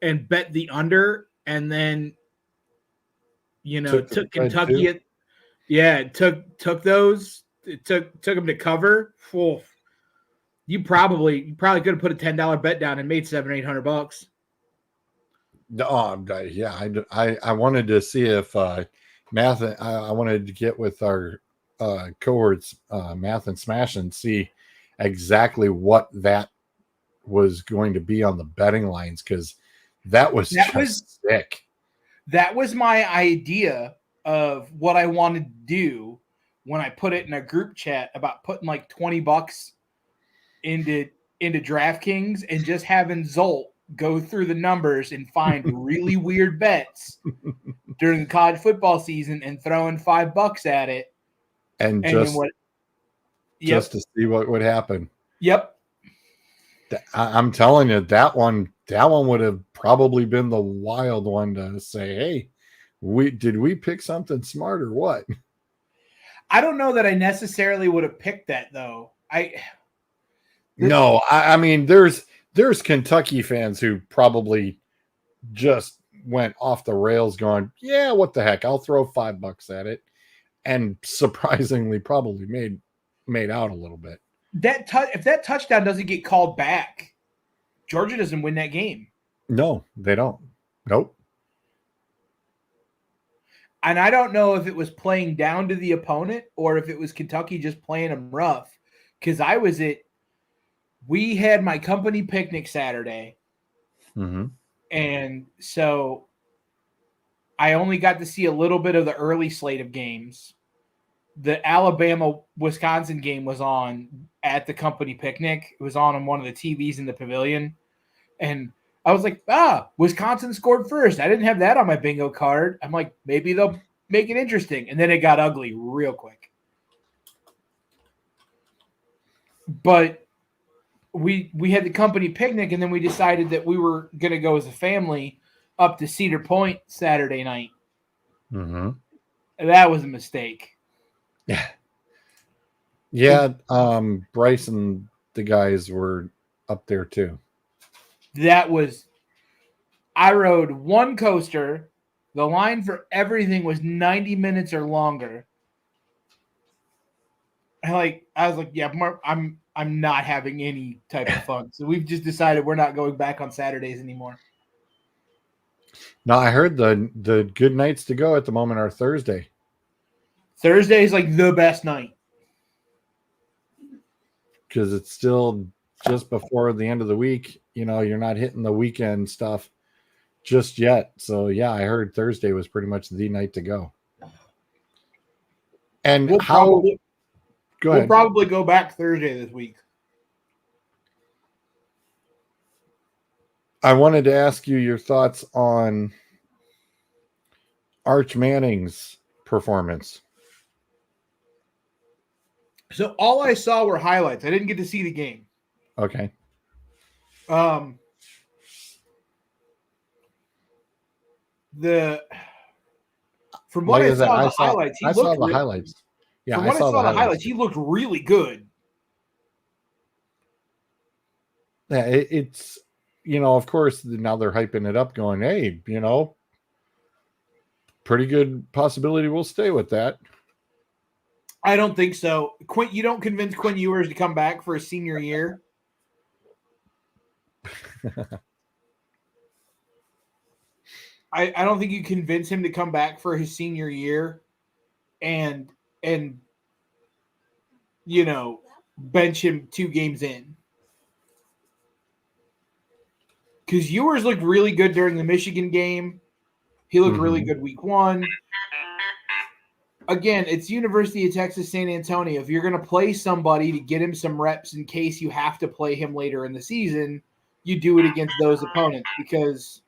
and bet the under and then took Kentucky took those, took them to cover. You probably could have put a $10 bet down and made $700-800. I wanted to see if Math. I wanted to get with our cohorts, Math and Smash, and see exactly what that was going to be on the betting lines, because that was sick. That was my idea of what I wanted to do when I put it in a group chat about putting like $20 into DraftKings and just having Zolt go through the numbers and find really weird bets during the college football season and throwing $5 at it. And just to see what would happen. Yep. I'm telling you, that one would have probably been the wild one to say, hey, did we pick something smart or what? I don't know that I necessarily would have picked that though. I mean, there's Kentucky fans who probably just went off the rails going, yeah, what the heck? I'll throw $5 at it. And surprisingly probably made out a little bit. If that touchdown doesn't get called back, Georgia doesn't win that game. No, they don't. Nope. And I don't know if it was playing down to the opponent or if it was Kentucky just playing them rough. Because we had my company picnic Saturday. Mm-hmm. And so I only got to see a little bit of the early slate of games. The Alabama-Wisconsin game was on at the company picnic. It was on one of the TVs in the pavilion. And I was like, Wisconsin scored first. I didn't have that on my bingo card. I'm like, maybe they'll make it interesting. And then it got ugly real quick. But we had the company picnic, and then we decided that we were going to go as a family up to Cedar Point Saturday night. Mm-hmm. That was a mistake. Yeah. Bryce and the guys were up there too. I rode one coaster. The line for everything was 90 minutes or longer. I was like, yeah, I'm not having any type of fun. So we've just decided we're not going back on Saturdays anymore. No, I heard the good nights to go at the moment are Thursday. Thursday is like the best night. Because it's still just before the end of the week. You're not hitting the weekend stuff just yet. So, yeah, I heard Thursday was pretty much the night to go. And We'll how? probably Go we'll ahead. probably go back Thursday this week. I wanted to ask you your thoughts on Arch Manning's performance. So all I saw were highlights. I didn't get to see the game. Okay. From what I Like saw in the I saw, highlights, he I saw looked the highlights. Yeah, from what I saw the highlights, he looked really good. Yeah, it's of course now they're hyping it up, going, hey, pretty good possibility we'll stay with that. I don't think so. Quinn, you don't convince Quinn Ewers to come back for his senior year. I don't think you convince him to come back for his senior year and bench him 2 games in. Because Ewers looked really good during the Michigan game. He looked really good week 1. Again, it's University of Texas San Antonio. If you're going to play somebody to get him some reps in case you have to play him later in the season, you do it against those opponents, because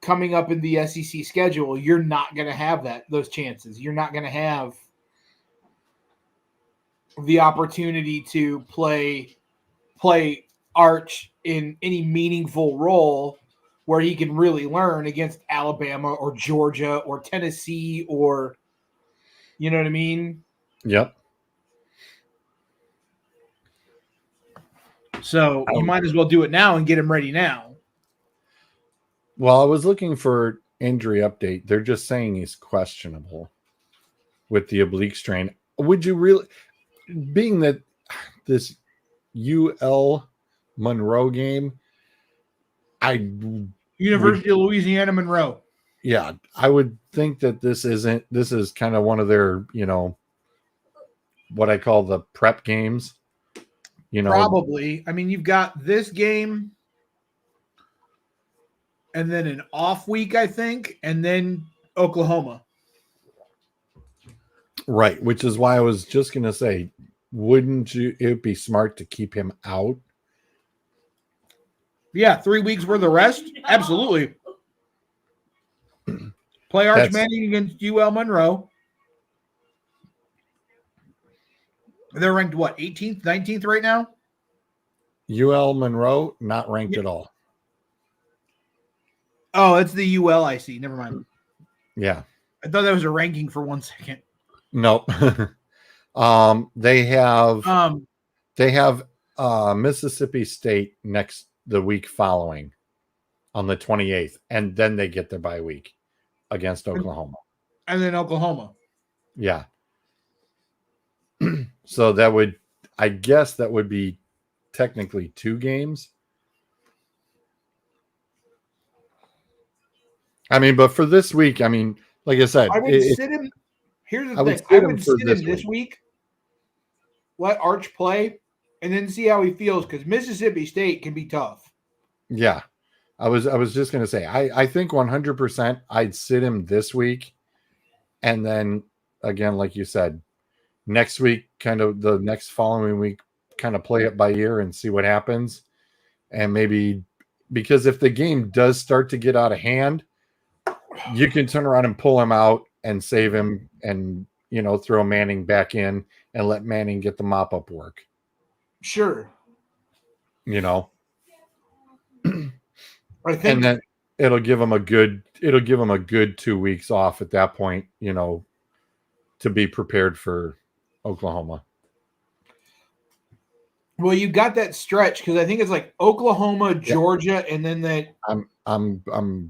coming up in the SEC schedule, you're not going to have those chances. You're not going to have the opportunity to play Arch in any meaningful role where he can really learn against Alabama or Georgia or Tennessee, or you know what I mean? Yep. So you might as well do it now and get him ready now. Well, I was looking for injury update. They're just saying he's questionable with the oblique strain. Would you really, being that this UL Monroe game, University of Louisiana Monroe. Yeah, I would think that this is kind of one of their, what I call the prep games. Probably. I mean, you've got this game and then an off week, I think, and then Oklahoma. Right, which is why I was just going to say, wouldn't it be smart to keep him out? Yeah, 3 weeks worth of rest? Absolutely. Play Arch Manning against UL Monroe. They're ranked, what, 18th, 19th right now? UL Monroe, not ranked at all. Oh, it's the UL I see. Never mind. Yeah. I thought that was a ranking for 1 second. Nope. They have Mississippi State the week following on the 28th, and then they get their bye week against Oklahoma. And then Oklahoma. Yeah. So I guess that would be technically 2 games. I mean, but for this week, I mean, like I said, I would sit him. Here's the thing. I I would would sit sit him him this week, let Arch play, and then see how he feels, because Mississippi State can be tough. Yeah. I was just going to say, I think 100% I'd sit him this week. And then again, like you said, next week, kind of the next following week, kind of play it by ear and see what happens. And maybe, because if the game does start to get out of hand, you can turn around and pull him out and save him and, throw Manning back in and let Manning get the mop up work. Sure. I think, and then it'll give him a good 2 weeks off at that point, to be prepared for Oklahoma. Well, you got that stretch, because I think it's like Oklahoma, Georgia, and then that. I'm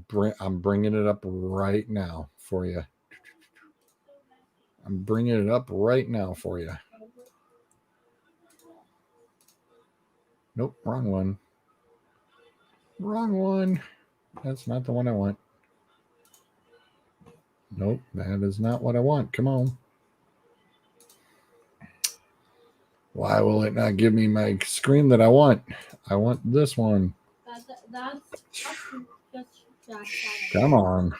bringing it up right now for you. I'm bringing it up right now for you. Nope, wrong one. Wrong one. That's not the one I want. Nope, that is not what I want. Come on. Why will it not give me my screen that I want? I want this one. Come on.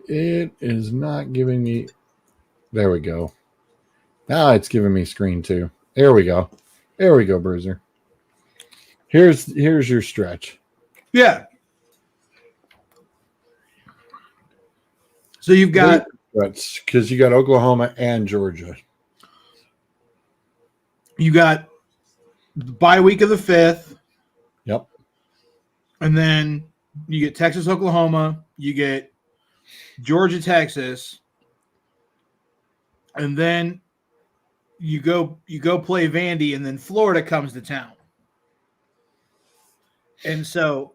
It is not giving me. There we go. Now it's giving me screen two. There we go. There we go, Bruiser. Here's your stretch. Yeah. So you've got because you got Oklahoma and Georgia. the bye week of the 5th. Yep. And then you get Texas, Oklahoma. You get Georgia, Texas. And then you go play Vandy, and then Florida comes to town. And so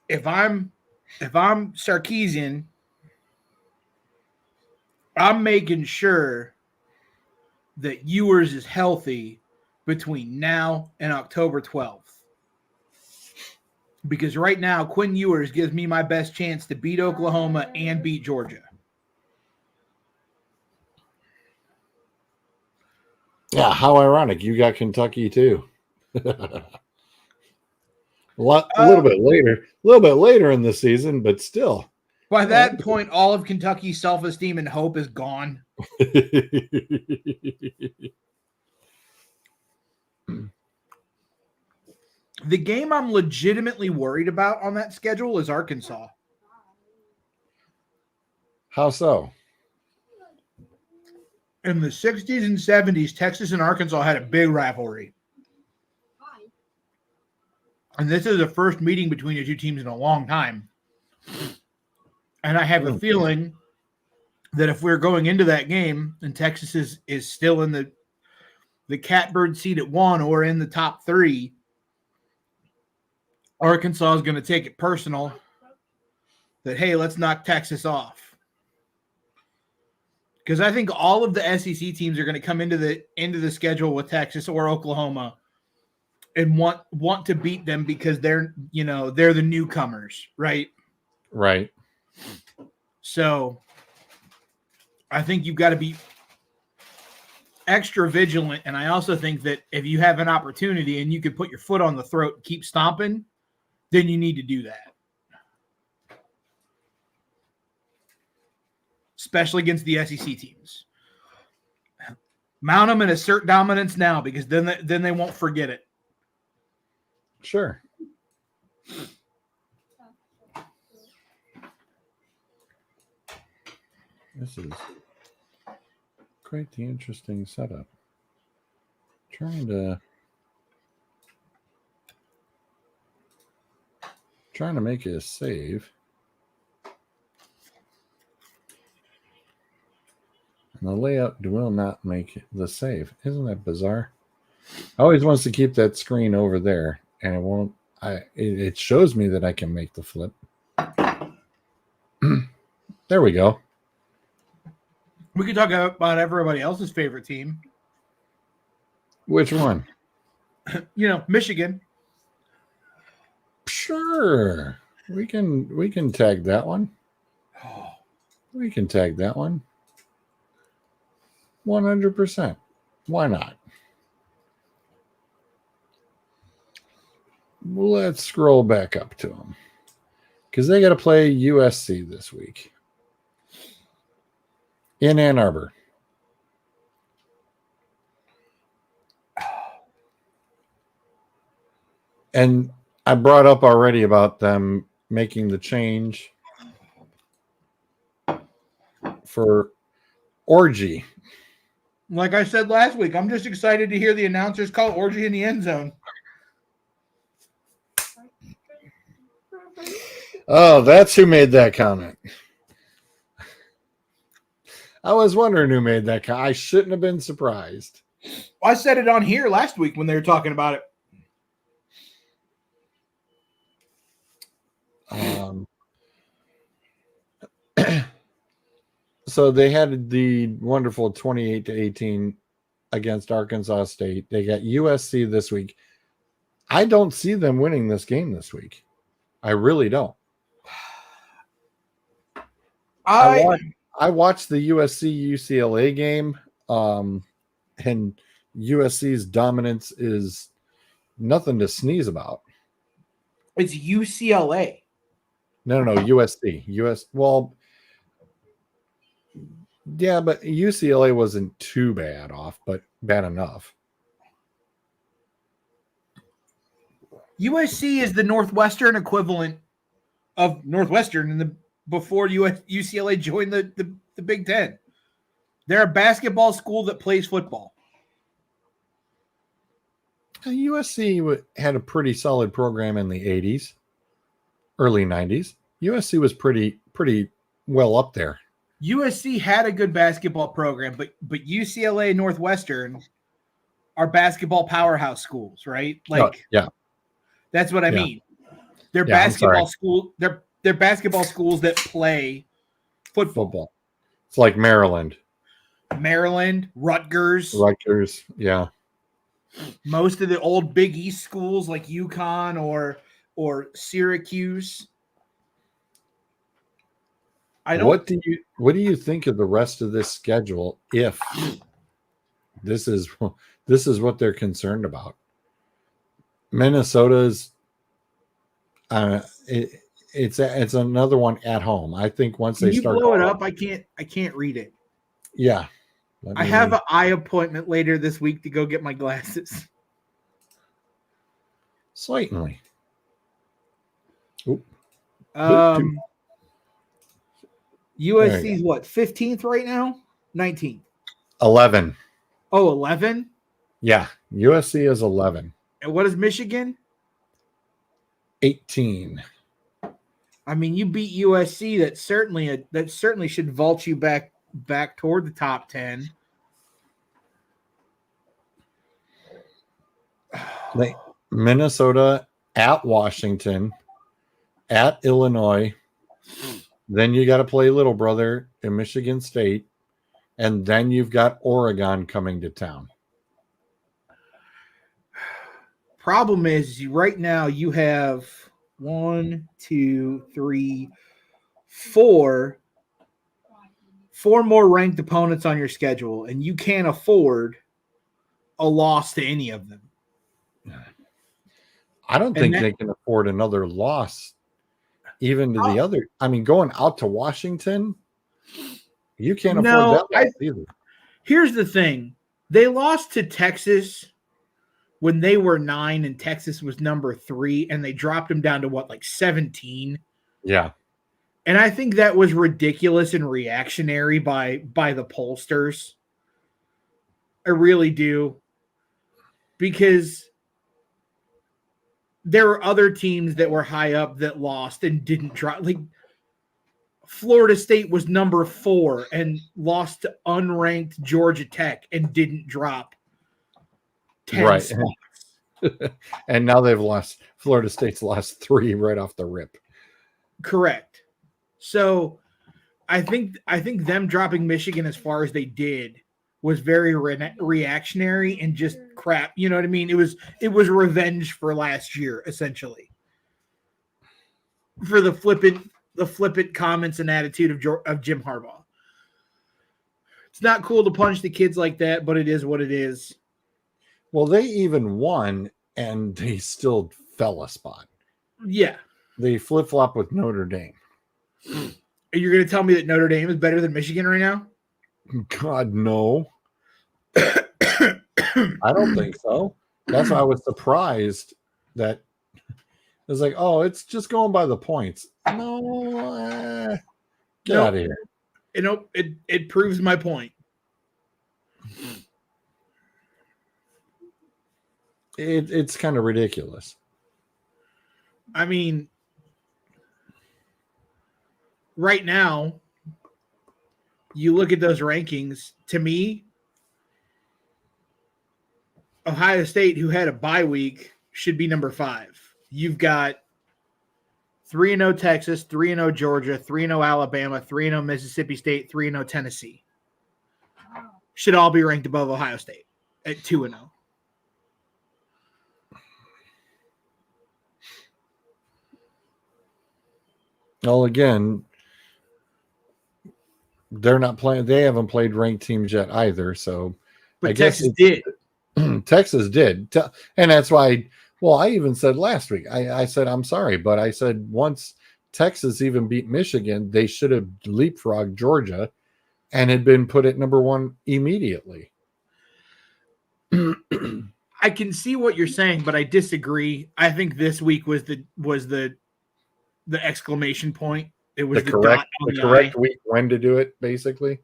if I'm Sarkisian, I'm making sure that Ewers is healthy between now and October 12th. Because right now, Quinn Ewers gives me my best chance to beat Oklahoma and beat Georgia. Yeah, how ironic. You got Kentucky too. A little bit later in the season, but still. By that point, all of Kentucky's self-esteem and hope is gone. The game I'm legitimately worried about on that schedule is Arkansas. How so? In the 60s and 70s, Texas and Arkansas had a big rivalry. And this is the first meeting between the two teams in a long time. And I have a feeling that if we're going into that game and Texas is still in the catbird seat at 1 or in the top 3, Arkansas is going to take it personal that, hey, let's knock Texas off. Because I think all of the SEC teams are going to come into the schedule with Texas or Oklahoma and want to beat them because they're the newcomers, right? Right. So I think you've got to be extra vigilant. And I also think that if you have an opportunity and you can put your foot on the throat and keep stomping, then you need to do that. Especially against the SEC teams. Mount them and assert dominance now because then they won't forget it. Sure. This is quite the interesting setup. Trying to make it a save. And the layout will not make the save. Isn't that bizarre? Always wants to keep that screen over there, and it won't. It shows me that I can make the flip. There we go. We could talk about everybody else's favorite team. Which one? Michigan. Sure. We can tag that one. We can tag that one. 100%. Why not? Let's scroll back up to them because they got to play USC this week in Ann Arbor. And I brought up already about them making the change for Orgy. Like I said last week, I'm just excited to hear the announcers call Orgy in the end zone. Oh, that's who made that comment. I was wondering who made that comment. I shouldn't have been surprised. I said it on here last week when they were talking about it. So they had the wonderful 28-18 against Arkansas State. They got USC this week. I don't see them winning this game this week. I really don't. I watched the USC UCLA game, and USC's dominance is nothing to sneeze about. It's UCLA. No, USC. Well, yeah, but UCLA wasn't too bad off, but bad enough. USC is the Northwestern equivalent of Northwestern before UCLA joined the Big Ten. They're a basketball school that plays football. USC had a pretty solid program in the 80s, early 90s. USC was pretty well up there. USC had a good basketball program, but UCLA and Northwestern are basketball powerhouse schools, right? Like, yeah, that's what I mean. They're Yeah, basketball school. They're basketball schools that play football. It's like Maryland, Rutgers, yeah. most of the old Big East schools like UConn or Syracuse. What do you think of the rest of this schedule if this is what they're concerned about? Minnesota's it's another one at home. I think once they start blow it up, I can't read it. Yeah. I have an eye appointment later this week to go get my glasses. Slightly. Oop. USC's what, 15th right now? 19th. 11. Oh, 11? Yeah. USC is 11. And what is Michigan? 18. I mean, you beat USC. That certainly should vault you back toward the top 10. Minnesota at Washington, at Illinois. Then you got to play little brother in Michigan State. And then you've got Oregon coming to town. Problem is, right now you have 1, 2, 3, 4 more ranked opponents on your schedule, and you can't afford a loss to any of them. I don't think they can afford another loss even to the other. I mean, going out to Washington, you can't afford that loss either. Here's the thing. They lost to Texas when they were 9 and Texas was number 3, and they dropped them down to what, like 17? Yeah. And I think that was ridiculous and reactionary by the pollsters. I really do. Because there were other teams that were high up that lost and didn't drop. Like Florida State was number 4 and lost to unranked Georgia Tech and didn't drop 10 spots. And now Florida State's lost 3 right off the rip. Correct. So I think them dropping Michigan as far as they did was very reactionary and just crap. You know what I mean? It was revenge for last year, essentially, for the flippant comments and attitude of Jim Harbaugh. It's not cool to punch the kids like that, but it is what it is. Well, they even won, and they still fell a spot. Yeah. They flip-flop with Notre Dame. You're going to tell me that Notre Dame is better than Michigan right now? God, no. I don't think so. That's why I was surprised that it was like, oh, it's just going by the points. No, get out of here. You know, it proves my point. It's kind of ridiculous. I mean, right now, you look at those rankings, to me, Ohio State, who had a bye week, should be number 5. You've got 3-0 Texas, 3-0 Georgia, 3-0 Alabama, 3-0 Mississippi State, 3-0 Tennessee. Should all be ranked above Ohio State at 2-0. Well, again, they're not playing. They haven't played ranked teams yet either. So, but Texas did. Texas did, and that's why. Well, I even said last week. I said I'm sorry, but I said once Texas even beat Michigan, they should have leapfrogged Georgia and had been put at number 1 immediately. I can see what you're saying, but I disagree. I think this week was the exclamation point. It was the dot on the correct I. week when to do it, basically.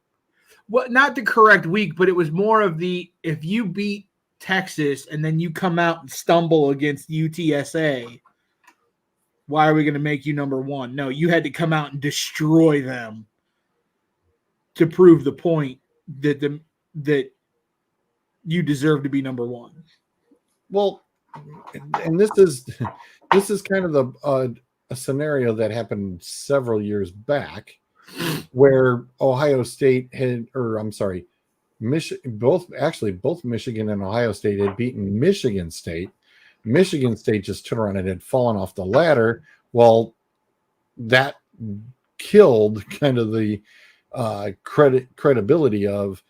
Well, not the correct week, but it was more of the if you beat Texas and then you come out and stumble against UTSA, why are we going to make you number 1? No, you had to come out and destroy them to prove the point that you deserve to be number 1. Well, and this is kind of a scenario that happened several years back, where Ohio State both Michigan and Ohio State had beaten Michigan State. Michigan State just turned around and had fallen off the ladder. Well, that killed kind of the credibility of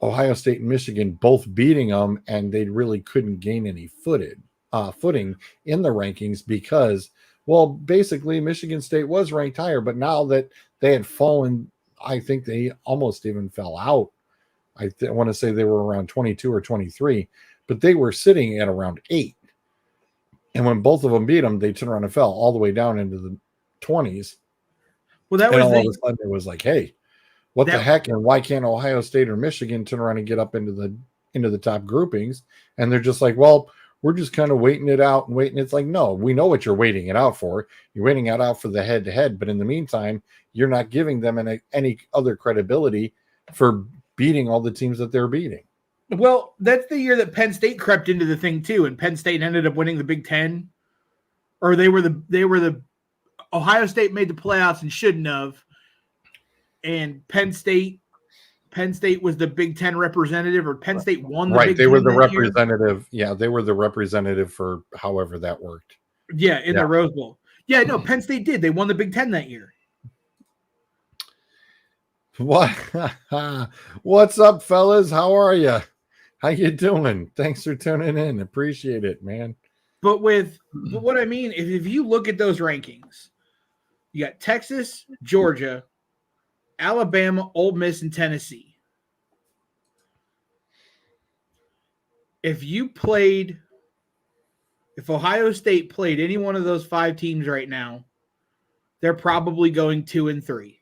Ohio State and Michigan both beating them, and they really couldn't gain any footing in the rankings because, well, basically Michigan State was ranked higher, but now that they had fallen, I think they almost even fell out. I want to say they were around 22 or 23, but they were sitting at around 8. And when both of them beat them, they turned around and fell all the way down into the 20s. Well, that and was all of a sudden it was like, hey, what the That- heck? And why can't Ohio State or Michigan turn around and get up into the top groupings? And they're just like, well, we're just kind of waiting it out and waiting. It's like, no, we know what you're waiting it out for. You're waiting it out for the head-to-head. But in the meantime, you're not giving them any other credibility for beating all the teams that they're beating. Well, that's the year that Penn State crept into the thing too, and Penn State ended up winning the Big Ten. Or they were the Ohio State made the playoffs and shouldn't have. And Penn State was the Big Ten representative, or Penn State won the Right. Big They Ten were the that year. representative. Yeah, they were the representative for however that worked. Yeah, in the Rose Bowl. Yeah, no, Penn State did. They won the Big Ten that year. What? What's up, fellas? How are you? How you doing? Thanks for tuning in. Appreciate it, man. But what I mean, if you look at those rankings, you got Texas, Georgia, Alabama, Ole Miss, and Tennessee. If Ohio State played any one of those 5 teams right now, they're probably going 2-3.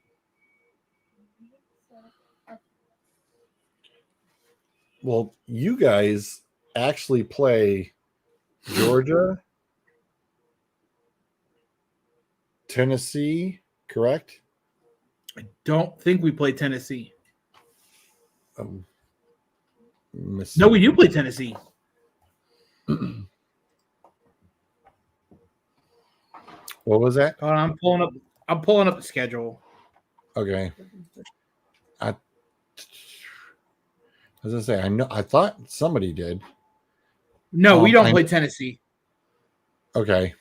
Well, you guys actually play Georgia, Tennessee, correct? I don't think we play Tennessee. No, we do play Tennessee. What was that? Hold on, I'm pulling up the schedule. Okay. I was gonna say, I thought somebody did. No, we don't play Tennessee. Okay.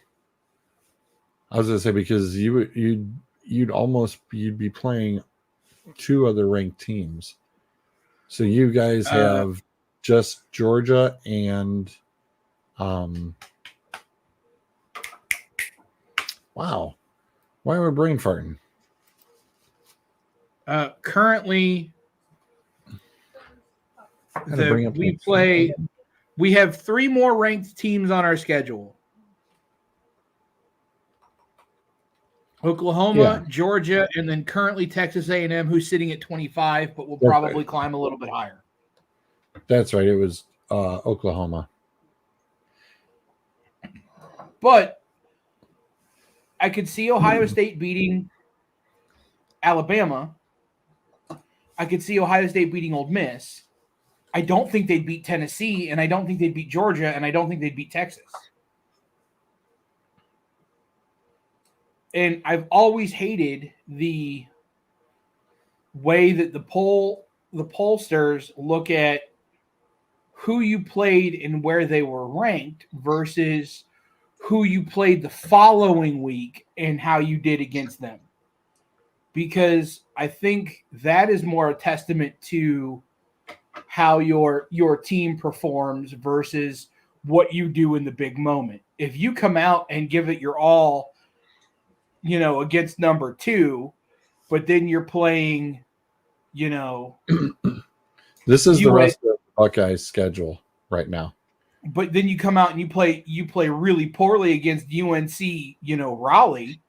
I was gonna say, because you'd be playing 2 other ranked teams. So you guys have just Georgia and wow. Why am I brain farting? Currently we have 3 more ranked teams on our schedule. Oklahoma, Georgia, and then currently Texas A&M, who's sitting at 25, but will probably climb a little bit higher. That's right. It was Oklahoma. But I could see Ohio State beating Alabama. I could see Ohio State beating Ole Miss. I don't think they'd beat Tennessee, and I don't think they'd beat Georgia, and I don't think they'd beat Texas. And I've always hated the way that the pollsters look at who you played and where they were ranked versus who you played the following week and how you did against them. Because I think that is more a testament to how your team performs versus what you do in the big moment. If you come out and give it your all against number 2, but then you're playing, This is the US rest of the Buckeyes' schedule right now. but then you come out and you play really poorly against UNC, Raleigh.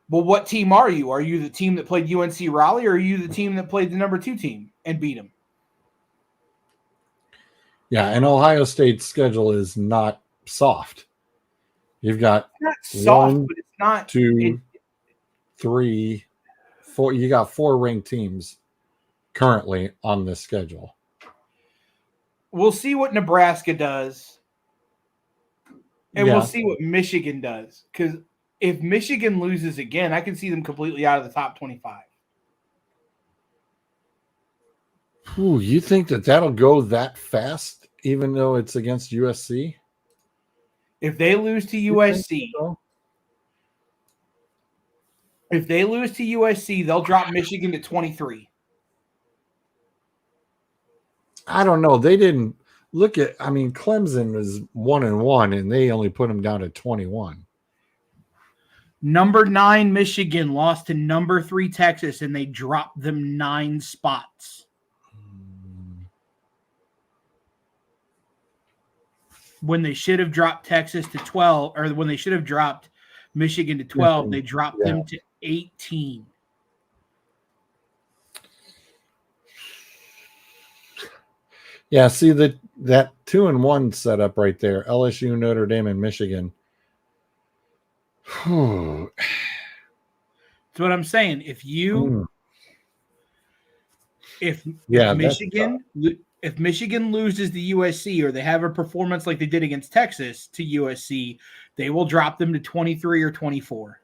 Well, what team are you? Are you the team that played UNC Raleigh, or are you the team that played the number 2 team and beat them? Yeah, and Ohio State's schedule is not soft. You've got It's not soft, one, but it's not 2, 3, 4. You got 4 ranked teams currently on this schedule. We'll see what Nebraska does, and Yeah. we'll see what Michigan does. Because if Michigan loses again, I can see them completely out of the top 25. Ooh, you think that'll go that fast, even though it's against USC? If they lose to USC, they'll drop Michigan to 23. I don't know. They didn't look at. I mean, Clemson was 1-1, and they only put them down to 21. Number 9 Michigan lost to number 3 Texas, and they dropped them 9 spots. When they should have dropped Texas to 12, or when they should have dropped Michigan to 12, they dropped them to 18. Yeah, see that 2-1 setup right there. LSU, Notre Dame, and Michigan. That's what I'm saying. If Michigan loses to USC, or they have a performance like they did against Texas to USC, they will drop them to 23 or 24.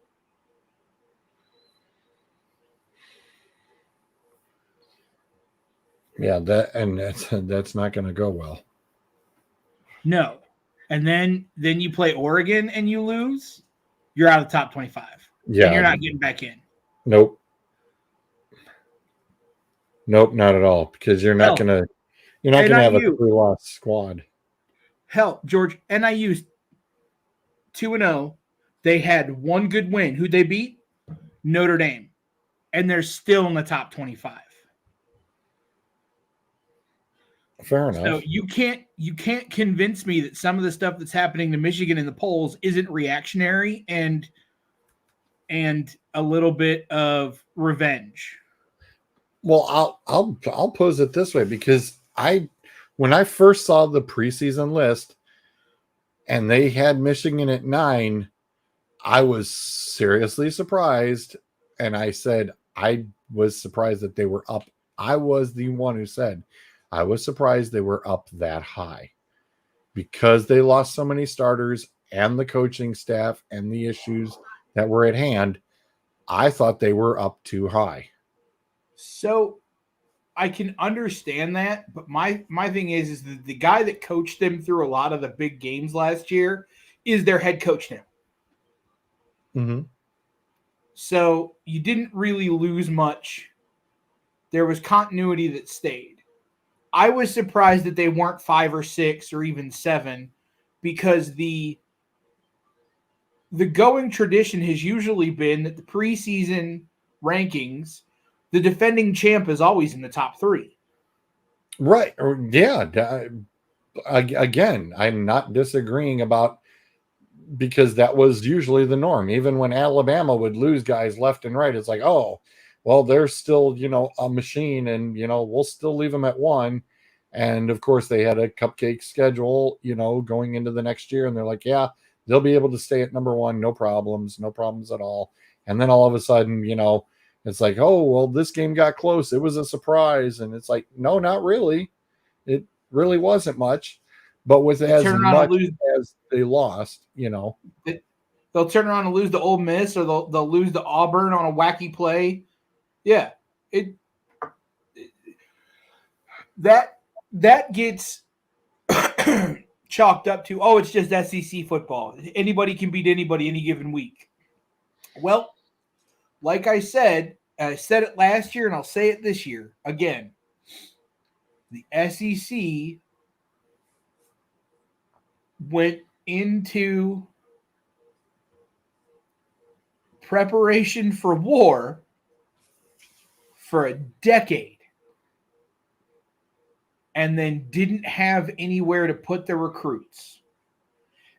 Yeah, that's not going to go well. No. And then you play Oregon and you lose, you're out of the top 25. Yeah. And you're not getting back in. Nope, not at all, because you're not going to have a 3-loss squad. Hell, George, NIU's 2-0. They had one good win. Who'd they beat? Notre Dame. And they're still in the top 25. Fair enough. So you can't convince me that some of the stuff that's happening to Michigan in the polls isn't reactionary and a little bit of revenge. Well, I'll pose it this way, because when I first saw the preseason list and they had Michigan at 9, I was seriously surprised, and I said I was surprised that they were up. I was the one who said I was surprised they were up that high, because they lost so many starters and the coaching staff and the issues that were at hand. I thought they were up too high. So I can understand that, but my thing is that the guy that coached them through a lot of the big games last year is their head coach now. Mm-hmm. So you didn't really lose much. There was continuity that stayed. I was surprised that they weren't 5 or 6 or even 7, because the going tradition has usually been that the preseason rankings, the defending champ is always in the top 3. Right. Yeah. Again, I'm not disagreeing about, because that was usually the norm. Even when Alabama would lose guys left and right, it's like, oh, well, they're still, a machine, and, we'll still leave them at 1. And of course they had a cupcake schedule, going into the next year. And they're like, yeah, they'll be able to stay at number 1. No problems at all. And then all of a sudden, it's like, oh, well, this game got close. It was a surprise. And it's like, no, not really. It really wasn't much. But with as much as they lost, they'll turn around and lose to Ole Miss, or they'll lose to Auburn on a wacky play. Yeah, that gets chalked up to, oh, it's just SEC football. Anybody can beat anybody any given week. Well, like I said it last year, and I'll say it this year again. The SEC went into preparation for war for a decade and then didn't have anywhere to put their recruits.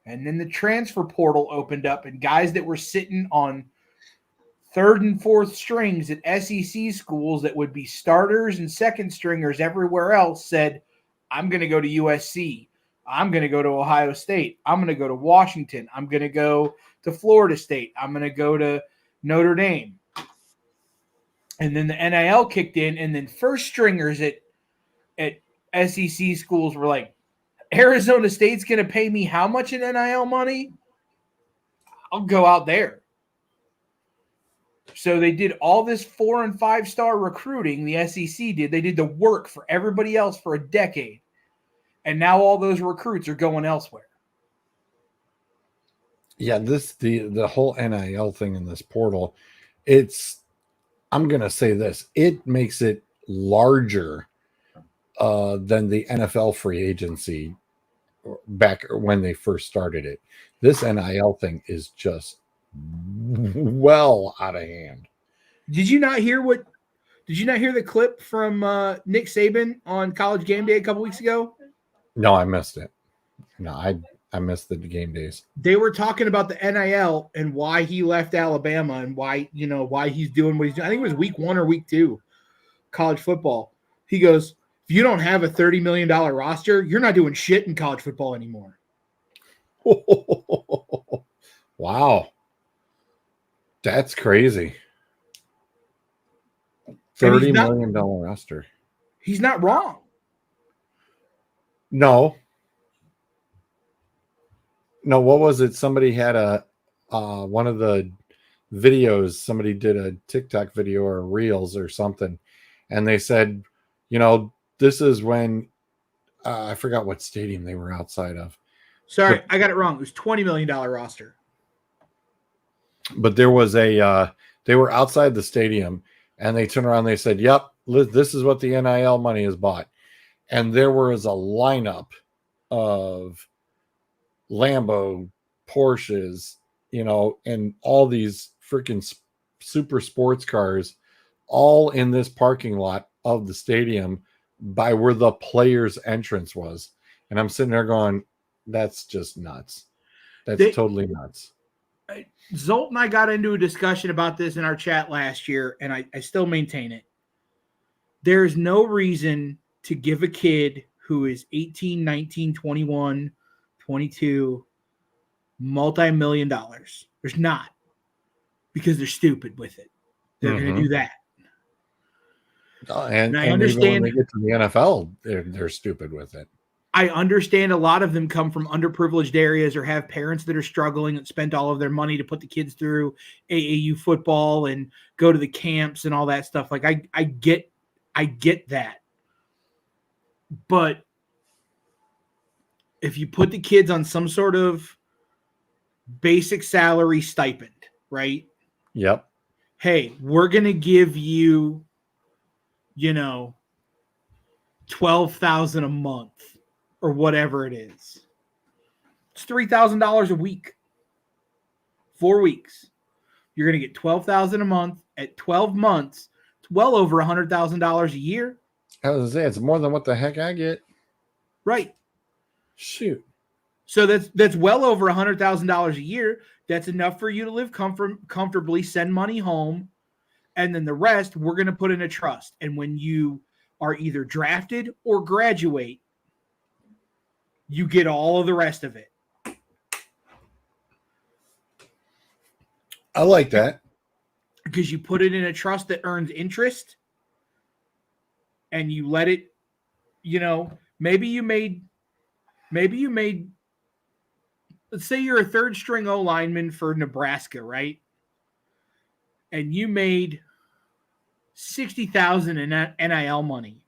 And then the transfer portal opened up, and guys that were sitting on third and fourth strings at SEC schools that would be starters and second stringers everywhere else said, I'm going to go to USC. I'm going to go to Ohio State. I'm going to go to Washington. I'm going to go to Florida State. I'm going to go to Notre Dame. And then the NIL kicked in, and then first stringers at SEC schools were like, Arizona State's going to pay me how much in NIL money? I'll go out there. So they did all this 4- and 5-star recruiting, the SEC did. They did the work for everybody else for a decade. And now all those recruits are going elsewhere. Yeah, the whole NIL thing in this portal, I'm going to say this, it makes it larger than the NFL free agency back when they first started it. This NIL thing is just well out of hand. Did you not hear the clip from Nick Saban on College Game Day a couple weeks ago? No, I missed it. No, I missed the game days. They were talking about the NIL and why he left Alabama and why he's doing what he's doing. I think it was week 1 or week 2, college football. He goes, if you don't have a $30 million roster, you're not doing shit in college football anymore. Wow. That's crazy. $30 million roster. He's not wrong. No, what was it? Somebody had one of the videos, somebody did a TikTok video or Reels or something, and they said, this is when I forgot what stadium they were outside of. Sorry, I got it wrong. It was $20 million roster. But there was they were outside the stadium, and they turned around and they said, yep, this is what the NIL money is bought. And there was a lineup of Lambo, Porsches, and all these freaking super sports cars, all in this parking lot of the stadium by where the players' entrance was. And I'm sitting there going, that's just nuts. That's totally nuts. Zolt and I got into a discussion about this in our chat last year, and I still maintain it. There's no reason to give a kid who is 18, 19, 21, 22, multi-million dollars. There's not. Because they're stupid with it. They're going to do that. And I understand. Even when they get to the NFL, they're stupid with it. I understand a lot of them come from underprivileged areas or have parents that are struggling and spent all of their money to put the kids through AAU football and go to the camps and all that stuff. Like I get that. But if you put the kids on some sort of basic salary stipend, right? Yep. Hey, we're going to give you, $12,000 a month or whatever it is. It's $3,000 a week. 4 weeks. You're going to get $12,000 a month at 12 months. It's well over $100,000 a year. I was going to say, it's more than what the heck I get. Right. Shoot. So that's well over $100,000 a year. That's enough for you to live comfortably, send money home, and then the rest we're going to put in a trust. And when you are either drafted or graduate, you get all of the rest of it. I like that. Because you put it in a trust that earns interest, and you let it, maybe you made, let's say you're a third string O lineman for Nebraska, right? And you made $60,000 in NIL money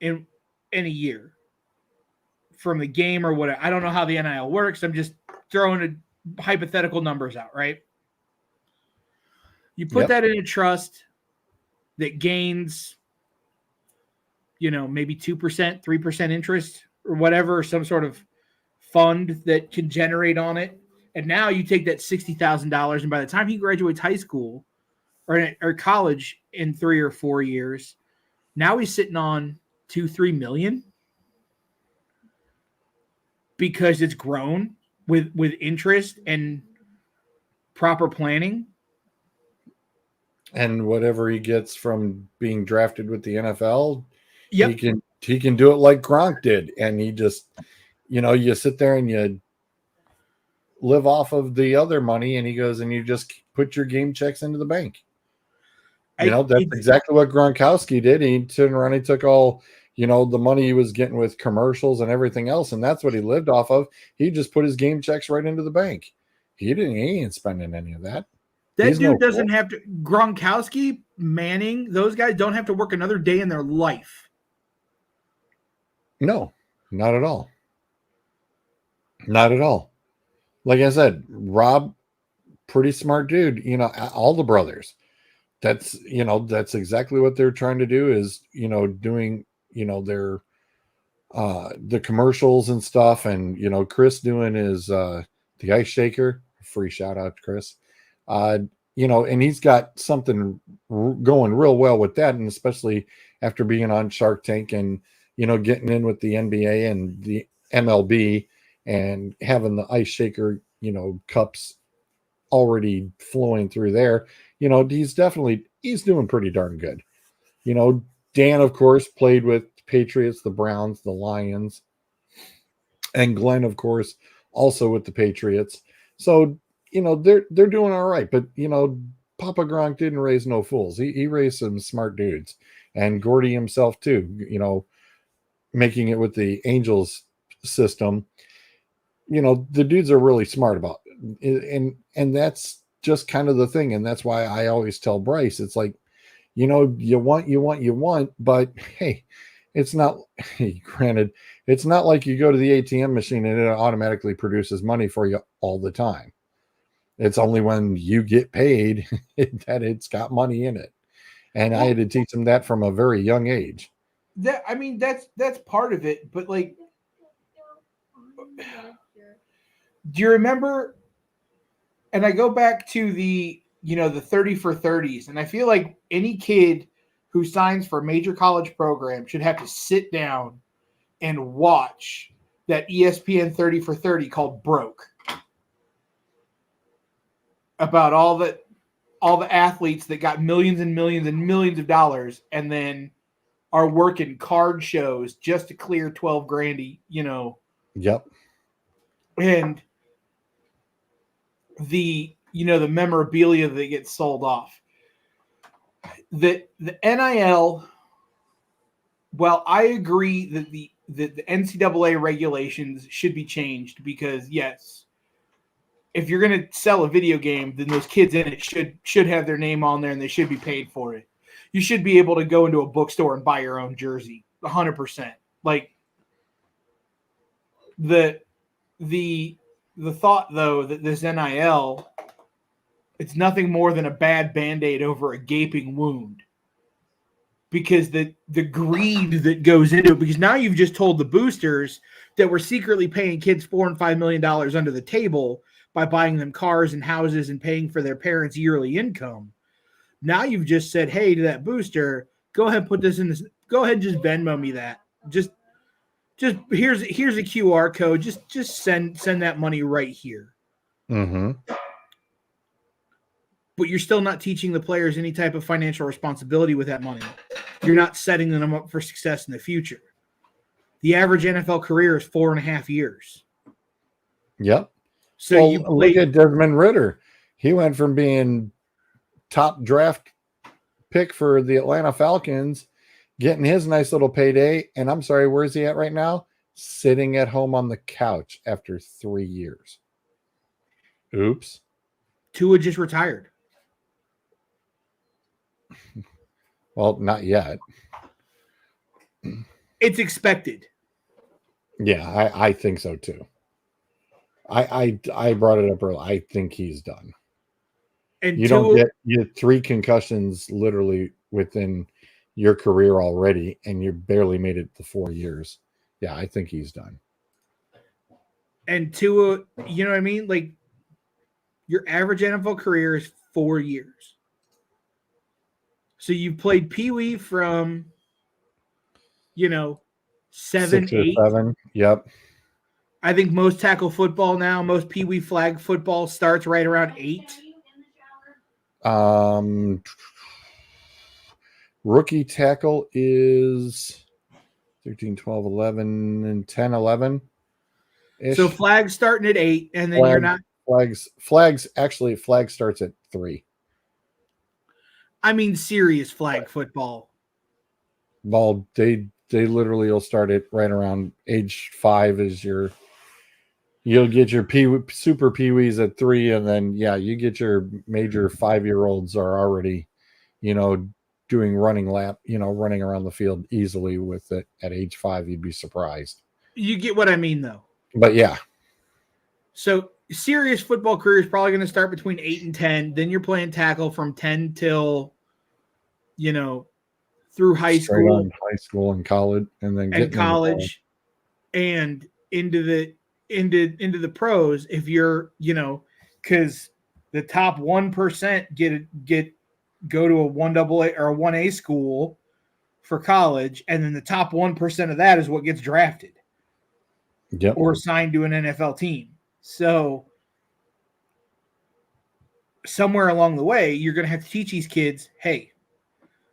in a year from the game or whatever. I don't know how the NIL works. I'm just throwing hypothetical numbers out, right? You put that in a trust that gains, maybe 2%, 3% interest or whatever, or some sort of fund that can generate on it. And now you take that $60,000, and by the time he graduates high school or college in 3 or 4 years, now he's sitting on 2-3 million because it's grown with interest and proper planning. And whatever he gets from being drafted with the NFL, Yep. he can do it like Gronk did. And he just, you sit there and you live off of the other money, and he goes and you just put your game checks into the bank. That's exactly what Gronkowski did. He turned around, he took all, the money he was getting with commercials and everything else, and that's what he lived off of. He just put his game checks right into the bank. He ain't spending any of that. That dude doesn't have to. Gronkowski, Manning, those guys don't have to work another day in their life. No, not at all. Not at all. Like I said, Rob, pretty smart dude. All the brothers. That's exactly what they're trying to do is, doing, their the commercials and stuff. And, Chris doing his the ice shaker. Free shout out to Chris. And he's got something going real well with that. And especially after being on Shark Tank and, getting in with the NBA and the MLB and having the ice shaker, cups already flowing through there. He's doing pretty darn good. Dan, of course, played with Patriots, the Browns, the Lions, and Glenn, of course, also with the Patriots. So, they're doing all right. But, Papa Gronk didn't raise no fools. He raised some smart dudes. And Gordy himself, too, making it with the Angels system. The dudes are really smart about it. And that's just kind of the thing. And that's why I always tell Bryce, it's like, you want, but hey, it's not, granted, it's not like you go to the ATM machine and it automatically produces money for you all the time. It's only when you get paid that it's got money in it. And I had to teach them that from a very young age. That's part of it. But like, do you remember? And I go back to the 30 for 30s. And I feel like any kid who signs for a major college program should have to sit down and watch that ESPN 30 for 30 called Broke. About all the athletes that got millions and millions and millions of dollars and then are working card shows just to clear 12 grand, Yep. And the memorabilia that gets sold off. The NIL, well, I agree that the NCAA regulations should be changed because yes, if you're going to sell a video game, then those kids in it should have their name on there and they should be paid for it. You should be able to go into a bookstore and buy your own jersey, 100%. Like the thought though that this NIL, it's nothing more than a bad Band-Aid over a gaping wound. Because the greed that goes into it, because now you've just told the boosters that we're secretly paying kids $4 and $5 million under the table by buying them cars and houses and paying for their parents' yearly income. Now you've just said, hey, to that booster, go ahead and put this in this. Go ahead and just Venmo me that. Just here's a QR code. Just send that money right here. Mm-hmm. But you're still not teaching the players any type of financial responsibility with that money. You're not setting them up for success in the future. The average NFL career is 4.5 years. Yep. So look at Desmond Ridder. He went from being top draft pick for the Atlanta Falcons, getting his nice little payday. And I'm sorry, where's he at right now? Sitting at home on the couch after 3 years. Oops. Tua just retired. Well, not yet. It's expected. Yeah, I think so too. I brought it up earlier. I think he's done. And you don't get 3 concussions literally within your career already, and you barely made it to 4 years. Yeah, I think he's done. And Tua, you know what I mean? Like your average NFL career is 4 years. So you played Pee Wee from, 7, 6 or 8. 7. Yep. I think most tackle football now, most Pee Wee flag football starts right around 8. Rookie tackle is 13, 12, 11, and 10, 11. So flags starting at 8, and then you're not. Flags starts at 3. I mean, serious flag football. Well, they literally will start it right around age 5 is you'll get your super peewees at 3, and then you get your major 5-year-olds are already, doing running around the field easily with it at age 5. You'd be surprised. You get what I mean, though. But yeah. So serious football career is probably going to start between 8 and 10. Then you're playing tackle from 10 till, through high school and college, and then and college, and into the pros. If you're, because the top 1% go to a 1AA or a 1A school for college, and then the top 1% of that is what gets drafted. Yep. Or signed to an NFL team. So somewhere along the way, you're going to have to teach these kids, hey,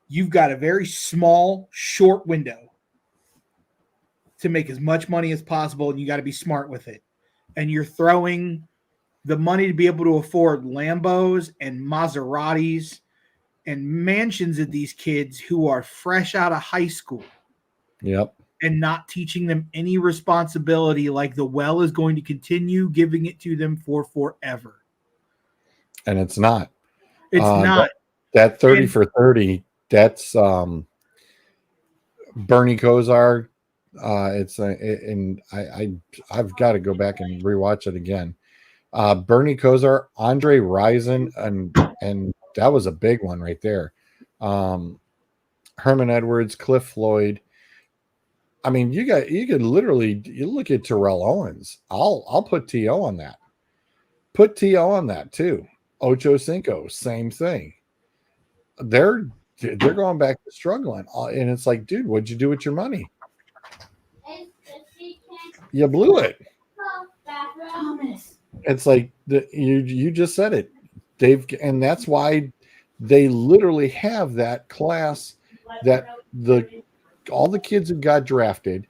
you've got a very small, short window to make as much money as possible, and you got to be smart with it. And you're throwing the money to be able to afford Lambos and Maseratis and mansions at these kids who are fresh out of high school. Yep. And not teaching them any responsibility, like the well is going to continue giving it to them for forever. And it's not. It's not. That 30 for 30, that's Bernie Kosar. I've got to go back and rewatch it again. Bernie Kosar, Andre Rison, and that was a big one right there. Herman Edwards, Cliff Floyd. I mean, you could literally look at Terrell Owens. I'll put T.O. on that. Put T.O. on that too. Ocho Cinco, same thing. They're going back to struggling, and it's like, dude, what'd you do with your money? You blew it. It's like you just said it. And that's why they literally have that class that all the kids who got drafted,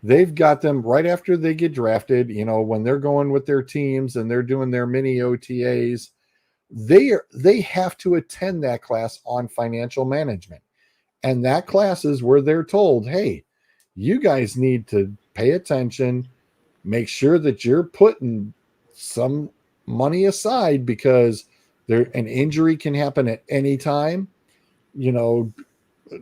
they've got them right after they get drafted, when they're going with their teams and they're doing their mini OTAs, they have to attend that class on financial management. And that class is where they're told, hey, you guys need to pay attention, make sure that you're putting some money aside because an injury can happen at any time,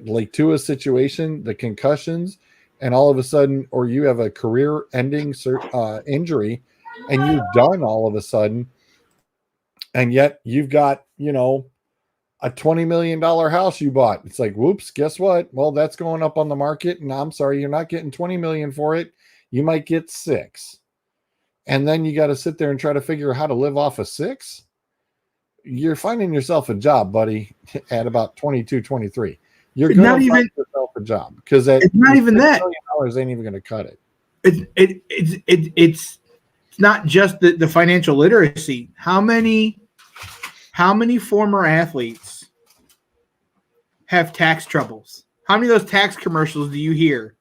like to a situation, the concussions, and all of a sudden, or you have a career-ending injury, and you're done all of a sudden, and yet you've got, a $20 million house you bought. It's like, whoops, guess what? Well, that's going up on the market, and I'm sorry, you're not getting $20 million for it. You might get 6. And then you got to sit there and try to figure out how to live off of 6. You're finding yourself a job, buddy, at about 22, 23. You're going to find yourself a job because it's not even that. $1 ain't even going to cut it. It's not just the financial literacy. How many former athletes have tax troubles? How many of those tax commercials do you hear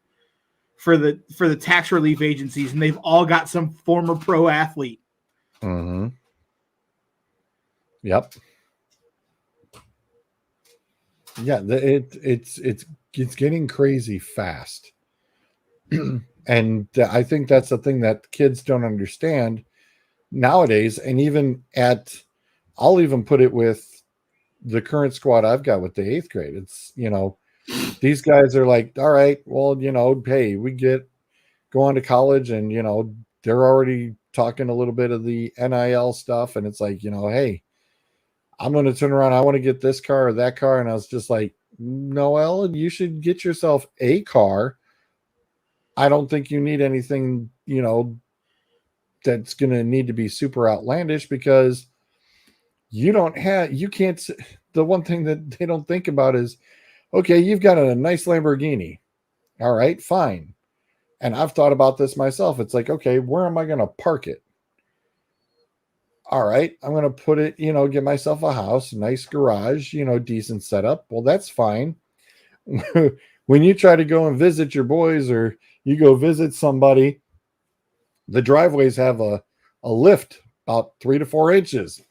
for the tax relief agencies, and they've all got some former pro athlete? Mm-hmm. Yep. Yeah, it's getting crazy fast. And I think that's the thing that kids don't understand nowadays. And I'll even put it with the current squad I've got with the 8th grade. It's, these guys are like, all right, well, hey, we go on to college and, they're already talking a little bit of the NIL stuff. And it's like, hey, I'm going to turn around. I want to get this car or that car. And I was just like, Noel, you should get yourself a car. I don't think you need anything, that's going to need to be super outlandish because you can't. The one thing that they don't think about is, okay, you've got a nice Lamborghini. All right, fine. And I've thought about this myself. It's like, okay, where am I going to park it? All right, I'm going to put it, get myself a house, nice garage, decent setup. Well, that's fine. When you try to go and visit your boys or you go visit somebody, the driveways have a lift about 3 to 4 inches.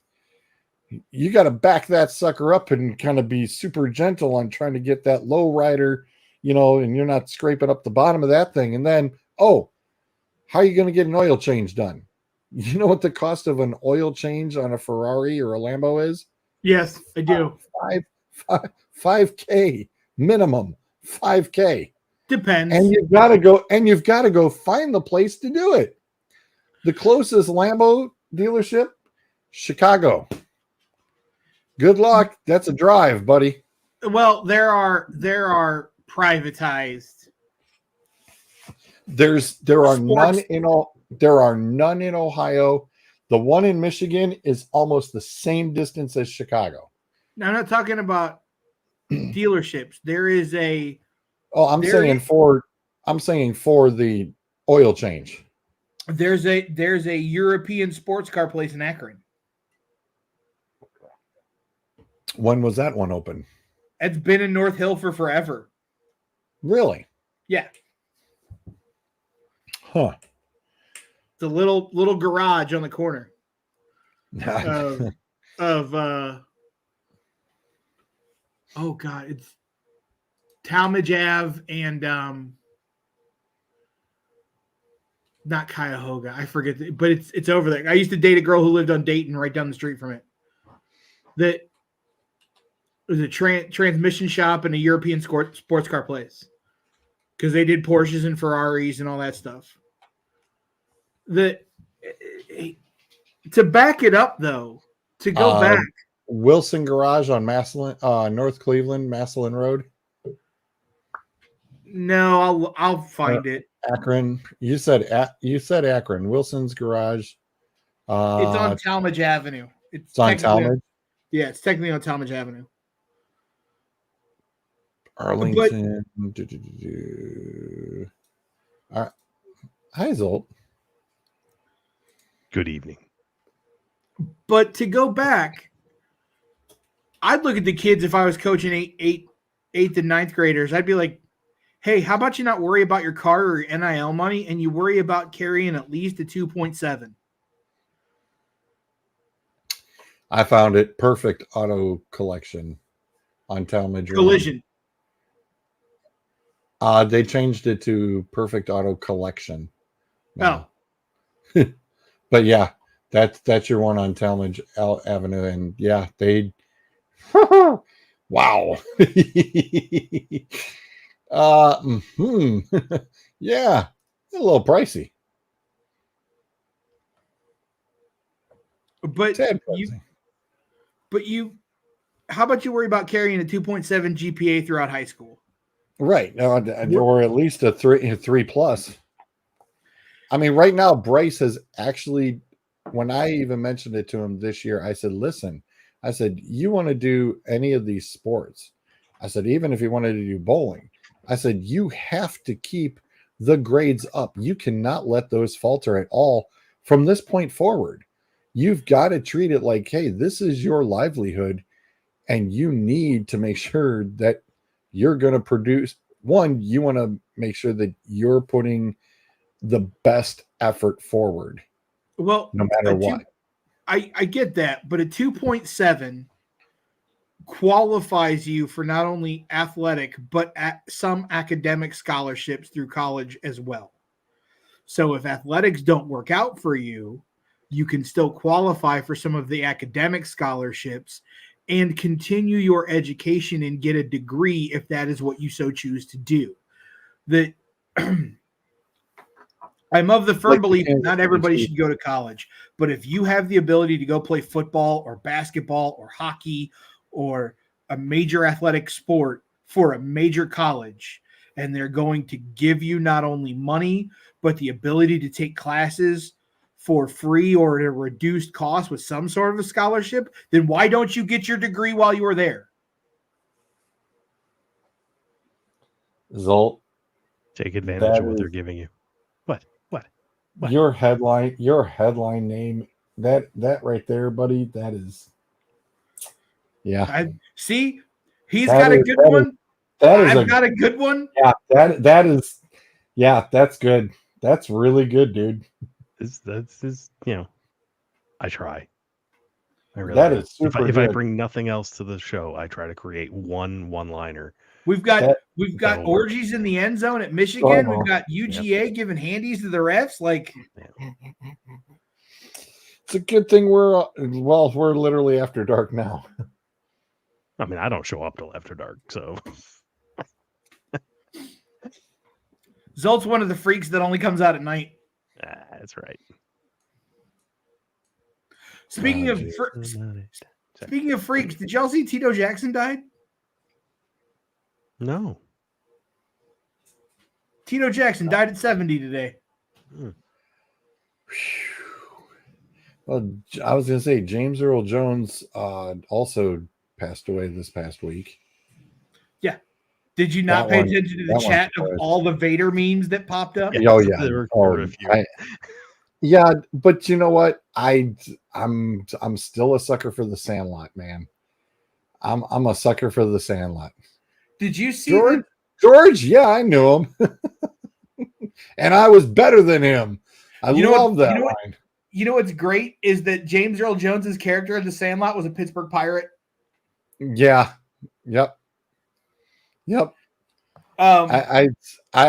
You got to back that sucker up and kind of be super gentle on trying to get that low rider, and you're not scraping up the bottom of that thing. And then, how are you going to get an oil change done? You know what the cost of an oil change on a Ferrari or a Lambo is? Yes, I do. 5K minimum, 5K. Depends. And you've got to go find the place to do it. The closest Lambo dealership, Chicago. Good luck. That's a drive, buddy. Well, there are privatized. There are sports. none in Ohio. The one in Michigan is almost the same distance as Chicago. Now, I'm not talking about dealerships. There is a. Oh, I'm saying for the oil change. There's a European sports car place in Akron. When was that one open? It's been in North Hill for forever. Really? Yeah. Huh. It's a little garage on the corner of oh God, it's Talmadge Ave and not Cuyahoga. I forget, but it's over there. I used to date a girl who lived on Dayton, right down the street from it. That was a transmission shop and a European sports car place because they did Porsches and Ferraris and all that stuff. To back it up though, to go back, Wilson Garage on Massillon, North Cleveland, Massillon Road. No, I'll find it. Akron. You said Akron. Wilson's Garage. It's on Talmadge Avenue. It's on Talmadge. Yeah, it's technically on Talmadge Avenue. Arlington. All right. Hi, Zolt. Good evening. But to go back, I'd look at the kids if I was coaching eighth and ninth graders. I'd be like, hey, how about you not worry about your car or your NIL money and you worry about carrying at least a 2.7? I found it. Perfect Auto Collection on Talmadge. Collision. They changed it to Perfect Auto Collection. No. Oh. But yeah, that's your one on Talmadge Avenue. And yeah, they wow. Yeah, a little pricey. But how about you worry about carrying a 2.7 GPA throughout high school? Right. Or at least a 3 plus. I mean, right now, Bryce has actually, when I even mentioned it to him this year, I said, listen, you want to do any of these sports? I said, even if you wanted to do bowling, I said, you have to keep the grades up. You cannot let those falter at all from this point forward. You've got to treat it like, hey, this is your livelihood, and you need to make sure that you're going to produce. One, you want to make sure that you're putting the best effort forward. Well, no matter what. I get that, but a 2.7 qualifies you for not only athletic, but some academic scholarships through college as well. So if athletics don't work out for you, you can still qualify for some of the academic scholarships and continue your education and get a degree if that is what you so choose to do. I'm of the firm belief that not everybody should go to college, but if you have the ability to go play football or basketball or hockey or a major athletic sport for a major college, and they're going to give you not only money, but the ability to take classes for free or at a reduced cost with some sort of a scholarship, then why don't you get your degree while you were there? Zolt, Take advantage that of what they're is giving you. What? What? your headline name. That right there, buddy. That is, yeah. I see. He's That got a is- good that is- one. That is I've got a good one. yeah. That is, yeah. That's good. That's really good, dude. That's I try. I really That do. is super if I good. bring nothing else to the show, I try to create one-liner. We've got That- that'll work. orgies in the end zone at Michigan. We've got UGA giving handies to the refs. Like, It's a good thing we're literally after dark now. I mean, I don't show up till after dark, so Zolt's one of the freaks that only comes out at night. that's right. Speaking of freaks, did y'all see Tito Jackson died? No. Tito Jackson died at 70 today. Well, I was going to say James Earl Jones also passed away this past week. Yeah. Did you not That pay one- attention to the that one chat of surprised. all the Vader memes that popped up? Yeah. Oh yeah, There were a few. yeah, but you know what? I'm still a sucker for the Sandlot, man. I'm a sucker for the Sandlot. Did you see George? Yeah, I knew him, and I was better than him. I love that line. You know what's great is that James Earl Jones's character in The Sandlot was a Pittsburgh Pirate. Yeah. Yep. Um, I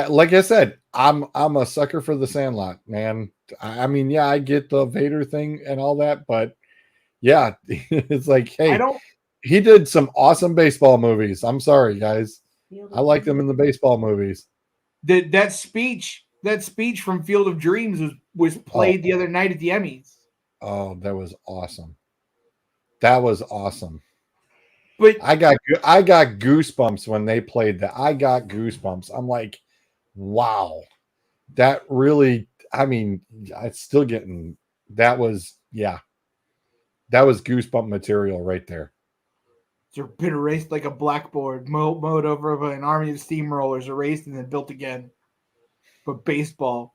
like I said, I'm a sucker for the Sandlot, man. I mean, yeah, I get the Vader thing and all that, but yeah, it's like, hey, he did some awesome baseball movies. I'm sorry, guys. I like them in the baseball movies. that speech from Field of Dreams was played the other night at the Emmys. Oh, that was awesome. That was awesome. But I got goosebumps when they played that. I got goosebumps. I'm like, wow, that really. I mean, it's still getting. That was goosebump material right there. It's been erased like a blackboard, mowed over by an army of steamrollers, erased and then built again. But baseball.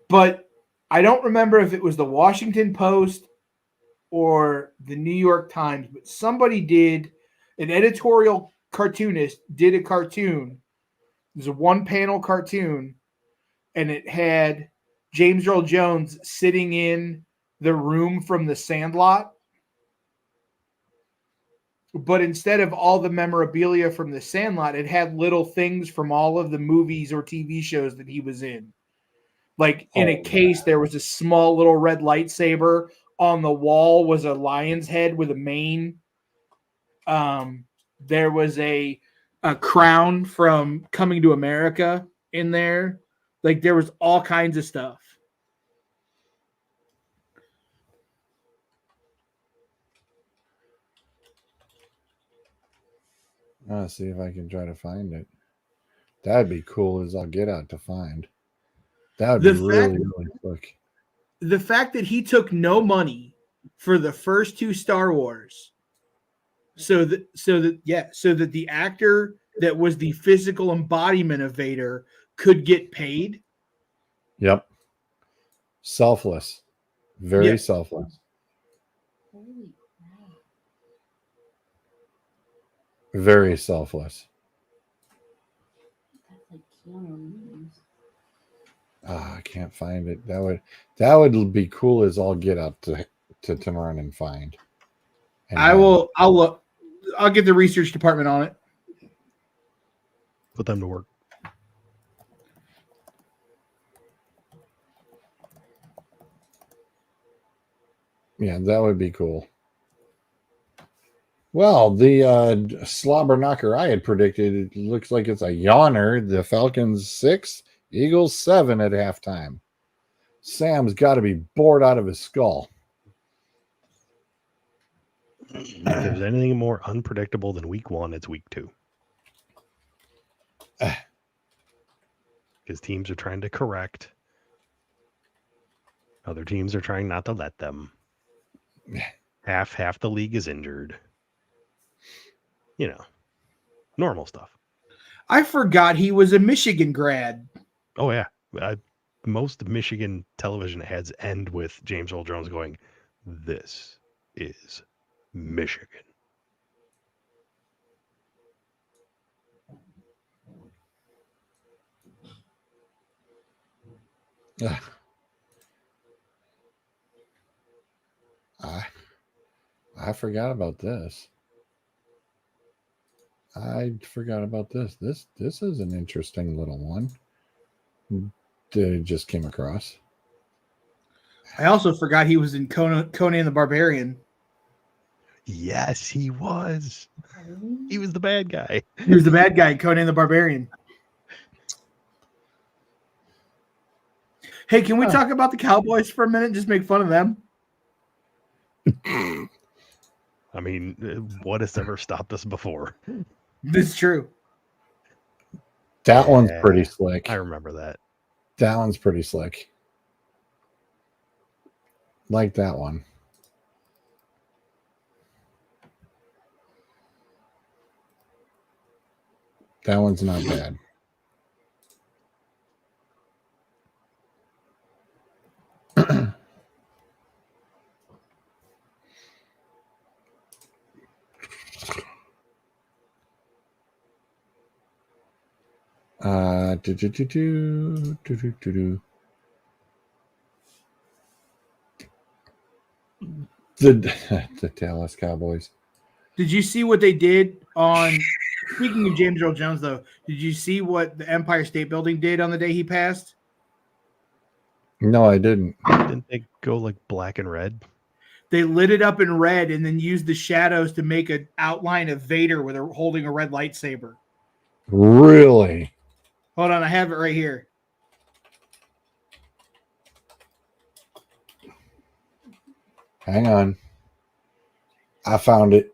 But I don't remember if it was the Washington Post or the New York Times, but somebody did, an editorial cartoonist did a cartoon. It was a one-panel cartoon, and it had James Earl Jones sitting in the room from The Sandlot. But instead of all the memorabilia from The Sandlot, it had little things from all of the movies or TV shows that he was in. Like in a case, there was a small little red lightsaber. On the wall was a lion's head with a mane. There was a crown from Coming to America in there. Like there was all kinds of stuff. I'll see if I can try to find it. That'd be cool as I'll get out to find. That would be really quick. The fact that he took no money for the first two Star Wars, so that the actor that was the physical embodiment of Vader could get paid. Yep. Selfless. Very selfless. Very selfless. I can't find it. That would be cool as I'll get up to turn around and find. And I'll look. I'll get the research department on it. Put them to work. Yeah, that would be cool. Well, the slobber knocker I had predicted, it looks like it's a yawner. The Falcons 6, Eagles 7 at halftime. Sam's got to be bored out of his skull. If there's anything more unpredictable than week 1, it's week 2. Because teams are trying to correct. Other teams are trying not to let them. Half the league is injured. You know, normal stuff. I forgot he was a Michigan grad. Oh yeah, most Michigan television ads end with James Earl Jones going, "This is Michigan." I forgot about this. I forgot about this. This is an interesting little one that I just came across. I also forgot he was in Conan the Barbarian. Yes, he was. He was the bad guy. He was the bad guy in Conan the Barbarian. Hey, can we talk about the Cowboys for a minute? Just make fun of them. I mean, what has ever stopped us before? That's true. That one's pretty slick. I remember that. That one's pretty slick. Like that one. That one's not bad. The Dallas Cowboys. Did you see what they did on? Speaking of James Earl Jones, though, did you see what the Empire State Building did on the day he passed? No, I didn't. Didn't they go like black and red? They lit it up in red and then used the shadows to make an outline of Vader with holding a red lightsaber. Really? Hold on, I have it right here. Hang on. I found it.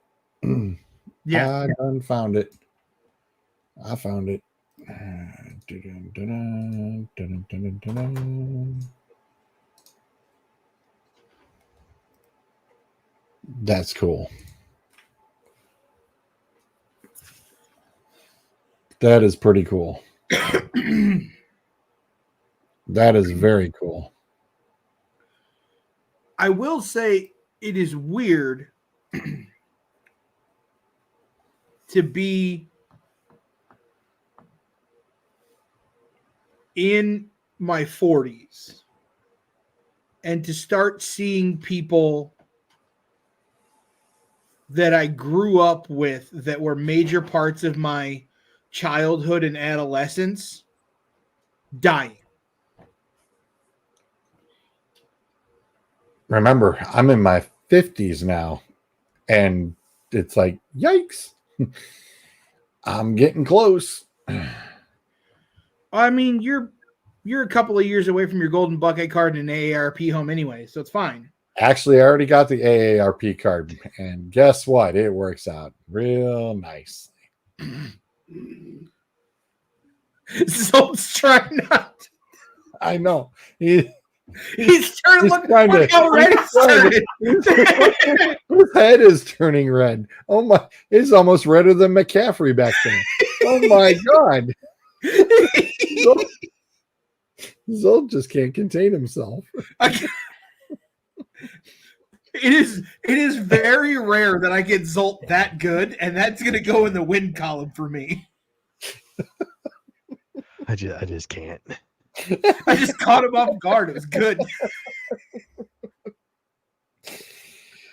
Yeah. I done found it. I found it. That's cool. That is pretty cool. That is very cool. I will say it is weird to be in my 40s and to start seeing people that I grew up with that were major parts of my childhood and adolescence dying. Remember, I'm in my 50s now, and it's like, yikes. I'm getting close. I mean, you're a couple of years away from your golden bucket card in an AARP home anyway, so it's fine. Actually, I already got the AARP card, and guess what? It works out real nice. Zolt's trying not. I know. He's turning. Look how red he's turning. His head is turning red. Oh my! It's almost redder than McCaffrey back then. Oh my God! Zolt just can't contain himself. It is very rare that I get Zolt that good, and that's going to go in the win column for me. I just can't. I just caught him off guard. It was good.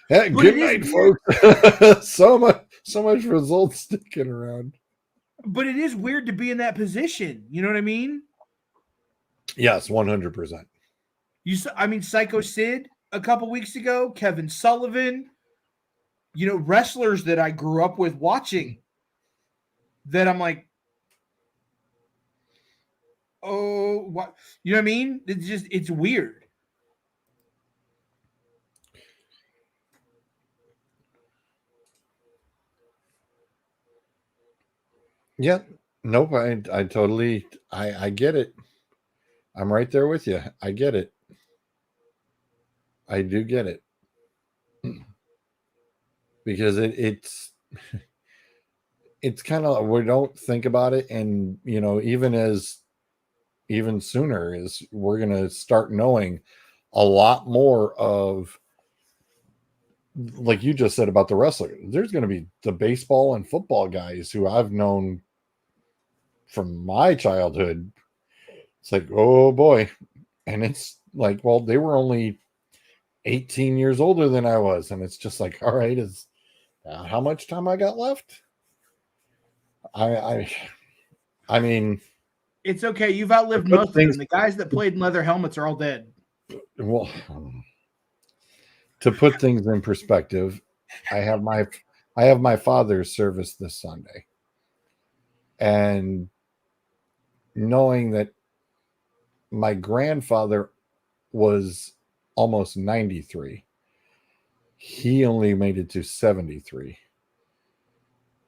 Hey, good night, folks. so much results sticking around. But it is weird to be in that position. You know what I mean? Yes, 100%. Psycho Sid a couple weeks ago, Kevin Sullivan, wrestlers that I grew up with watching that I'm like, oh, what? You know what I mean? It's weird. Yeah. Nope. I totally, I get it. I'm right there with you. I get it. I do get it. Because it's it's kind of, we don't think about it, and even sooner is we're gonna start knowing a lot more of, like you just said about the wrestler. There's gonna be the baseball and football guys who I've known from my childhood. It's like, oh boy. And it's like, well, they were only 18 years older than I was. And it's just like, all right, is how much time I got left? I mean, It's okay. You've outlived to put most of things- them. The guys that played in leather helmets are all dead. well, to put things in perspective, I have my father's service this Sunday. And knowing that my grandfather was almost 93, he only made it to 73.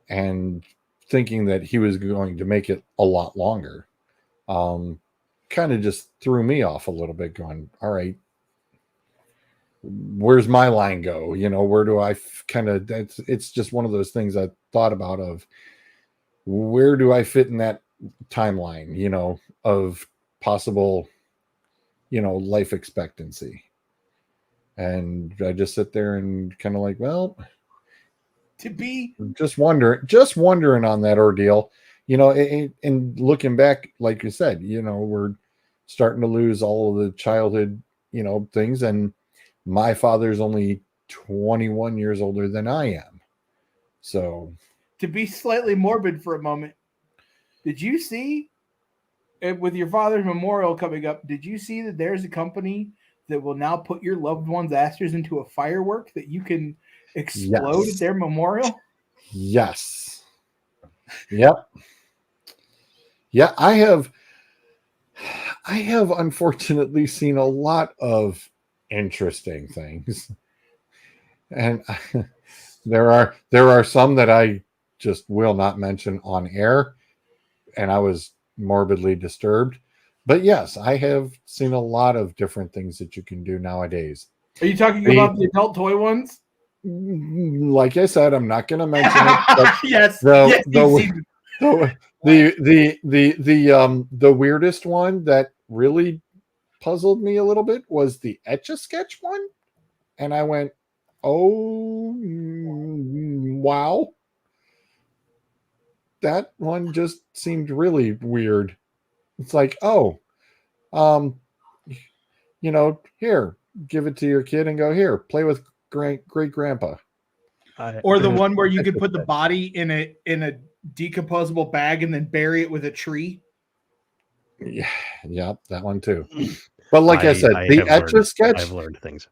And thinking that he was going to make it a lot longer, kind of just threw me off a little bit, going, all right, where's my line go? Where do I it's just one of those things I thought about, of where do I fit in that timeline, of possible, life expectancy. And I just sit there and kind of like, well, To be just wondering on that ordeal, and looking back, like you said, we're starting to lose all of the childhood, things. And my father's only 21 years older than I am. So to be slightly morbid for a moment, did you see, with your father's memorial coming up, did you see that there's a company that will now put your loved one's ashes into a firework that you can explode Yes. at their memorial? Yes. Yep. Yeah, I have unfortunately seen a lot of interesting things. And there are some that I just will not mention on air, and I was morbidly disturbed. But yes, I have seen a lot of different things that you can do nowadays. Are you talking about the adult toy ones? Like I said, I'm not going to mention it. But Yes. the weirdest one that really puzzled me a little bit was the Etch-a-Sketch one, and I went, "Oh, wow." That one just seemed really weird. It's like, oh, here, give it to your kid and go, here, play with great grandpa. Or the one where you could put the body in a decomposable bag and then bury it with a tree. Yeah, that one too. But like I said, the Etch-a-Sketch, I've learned things.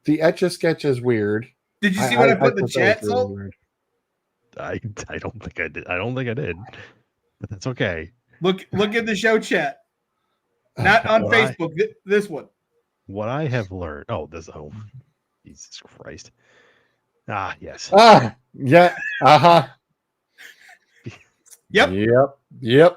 The Etch-a-Sketch is weird. Did you see what I put in the chat, really Salt? weird. I don't think I did. I don't think I did. But that's okay. Look in the show chat. Not on Facebook. This one. What I have learned. Oh, Jesus Christ. Ah, yes. Yeah. Uh-huh. Yep. Yep.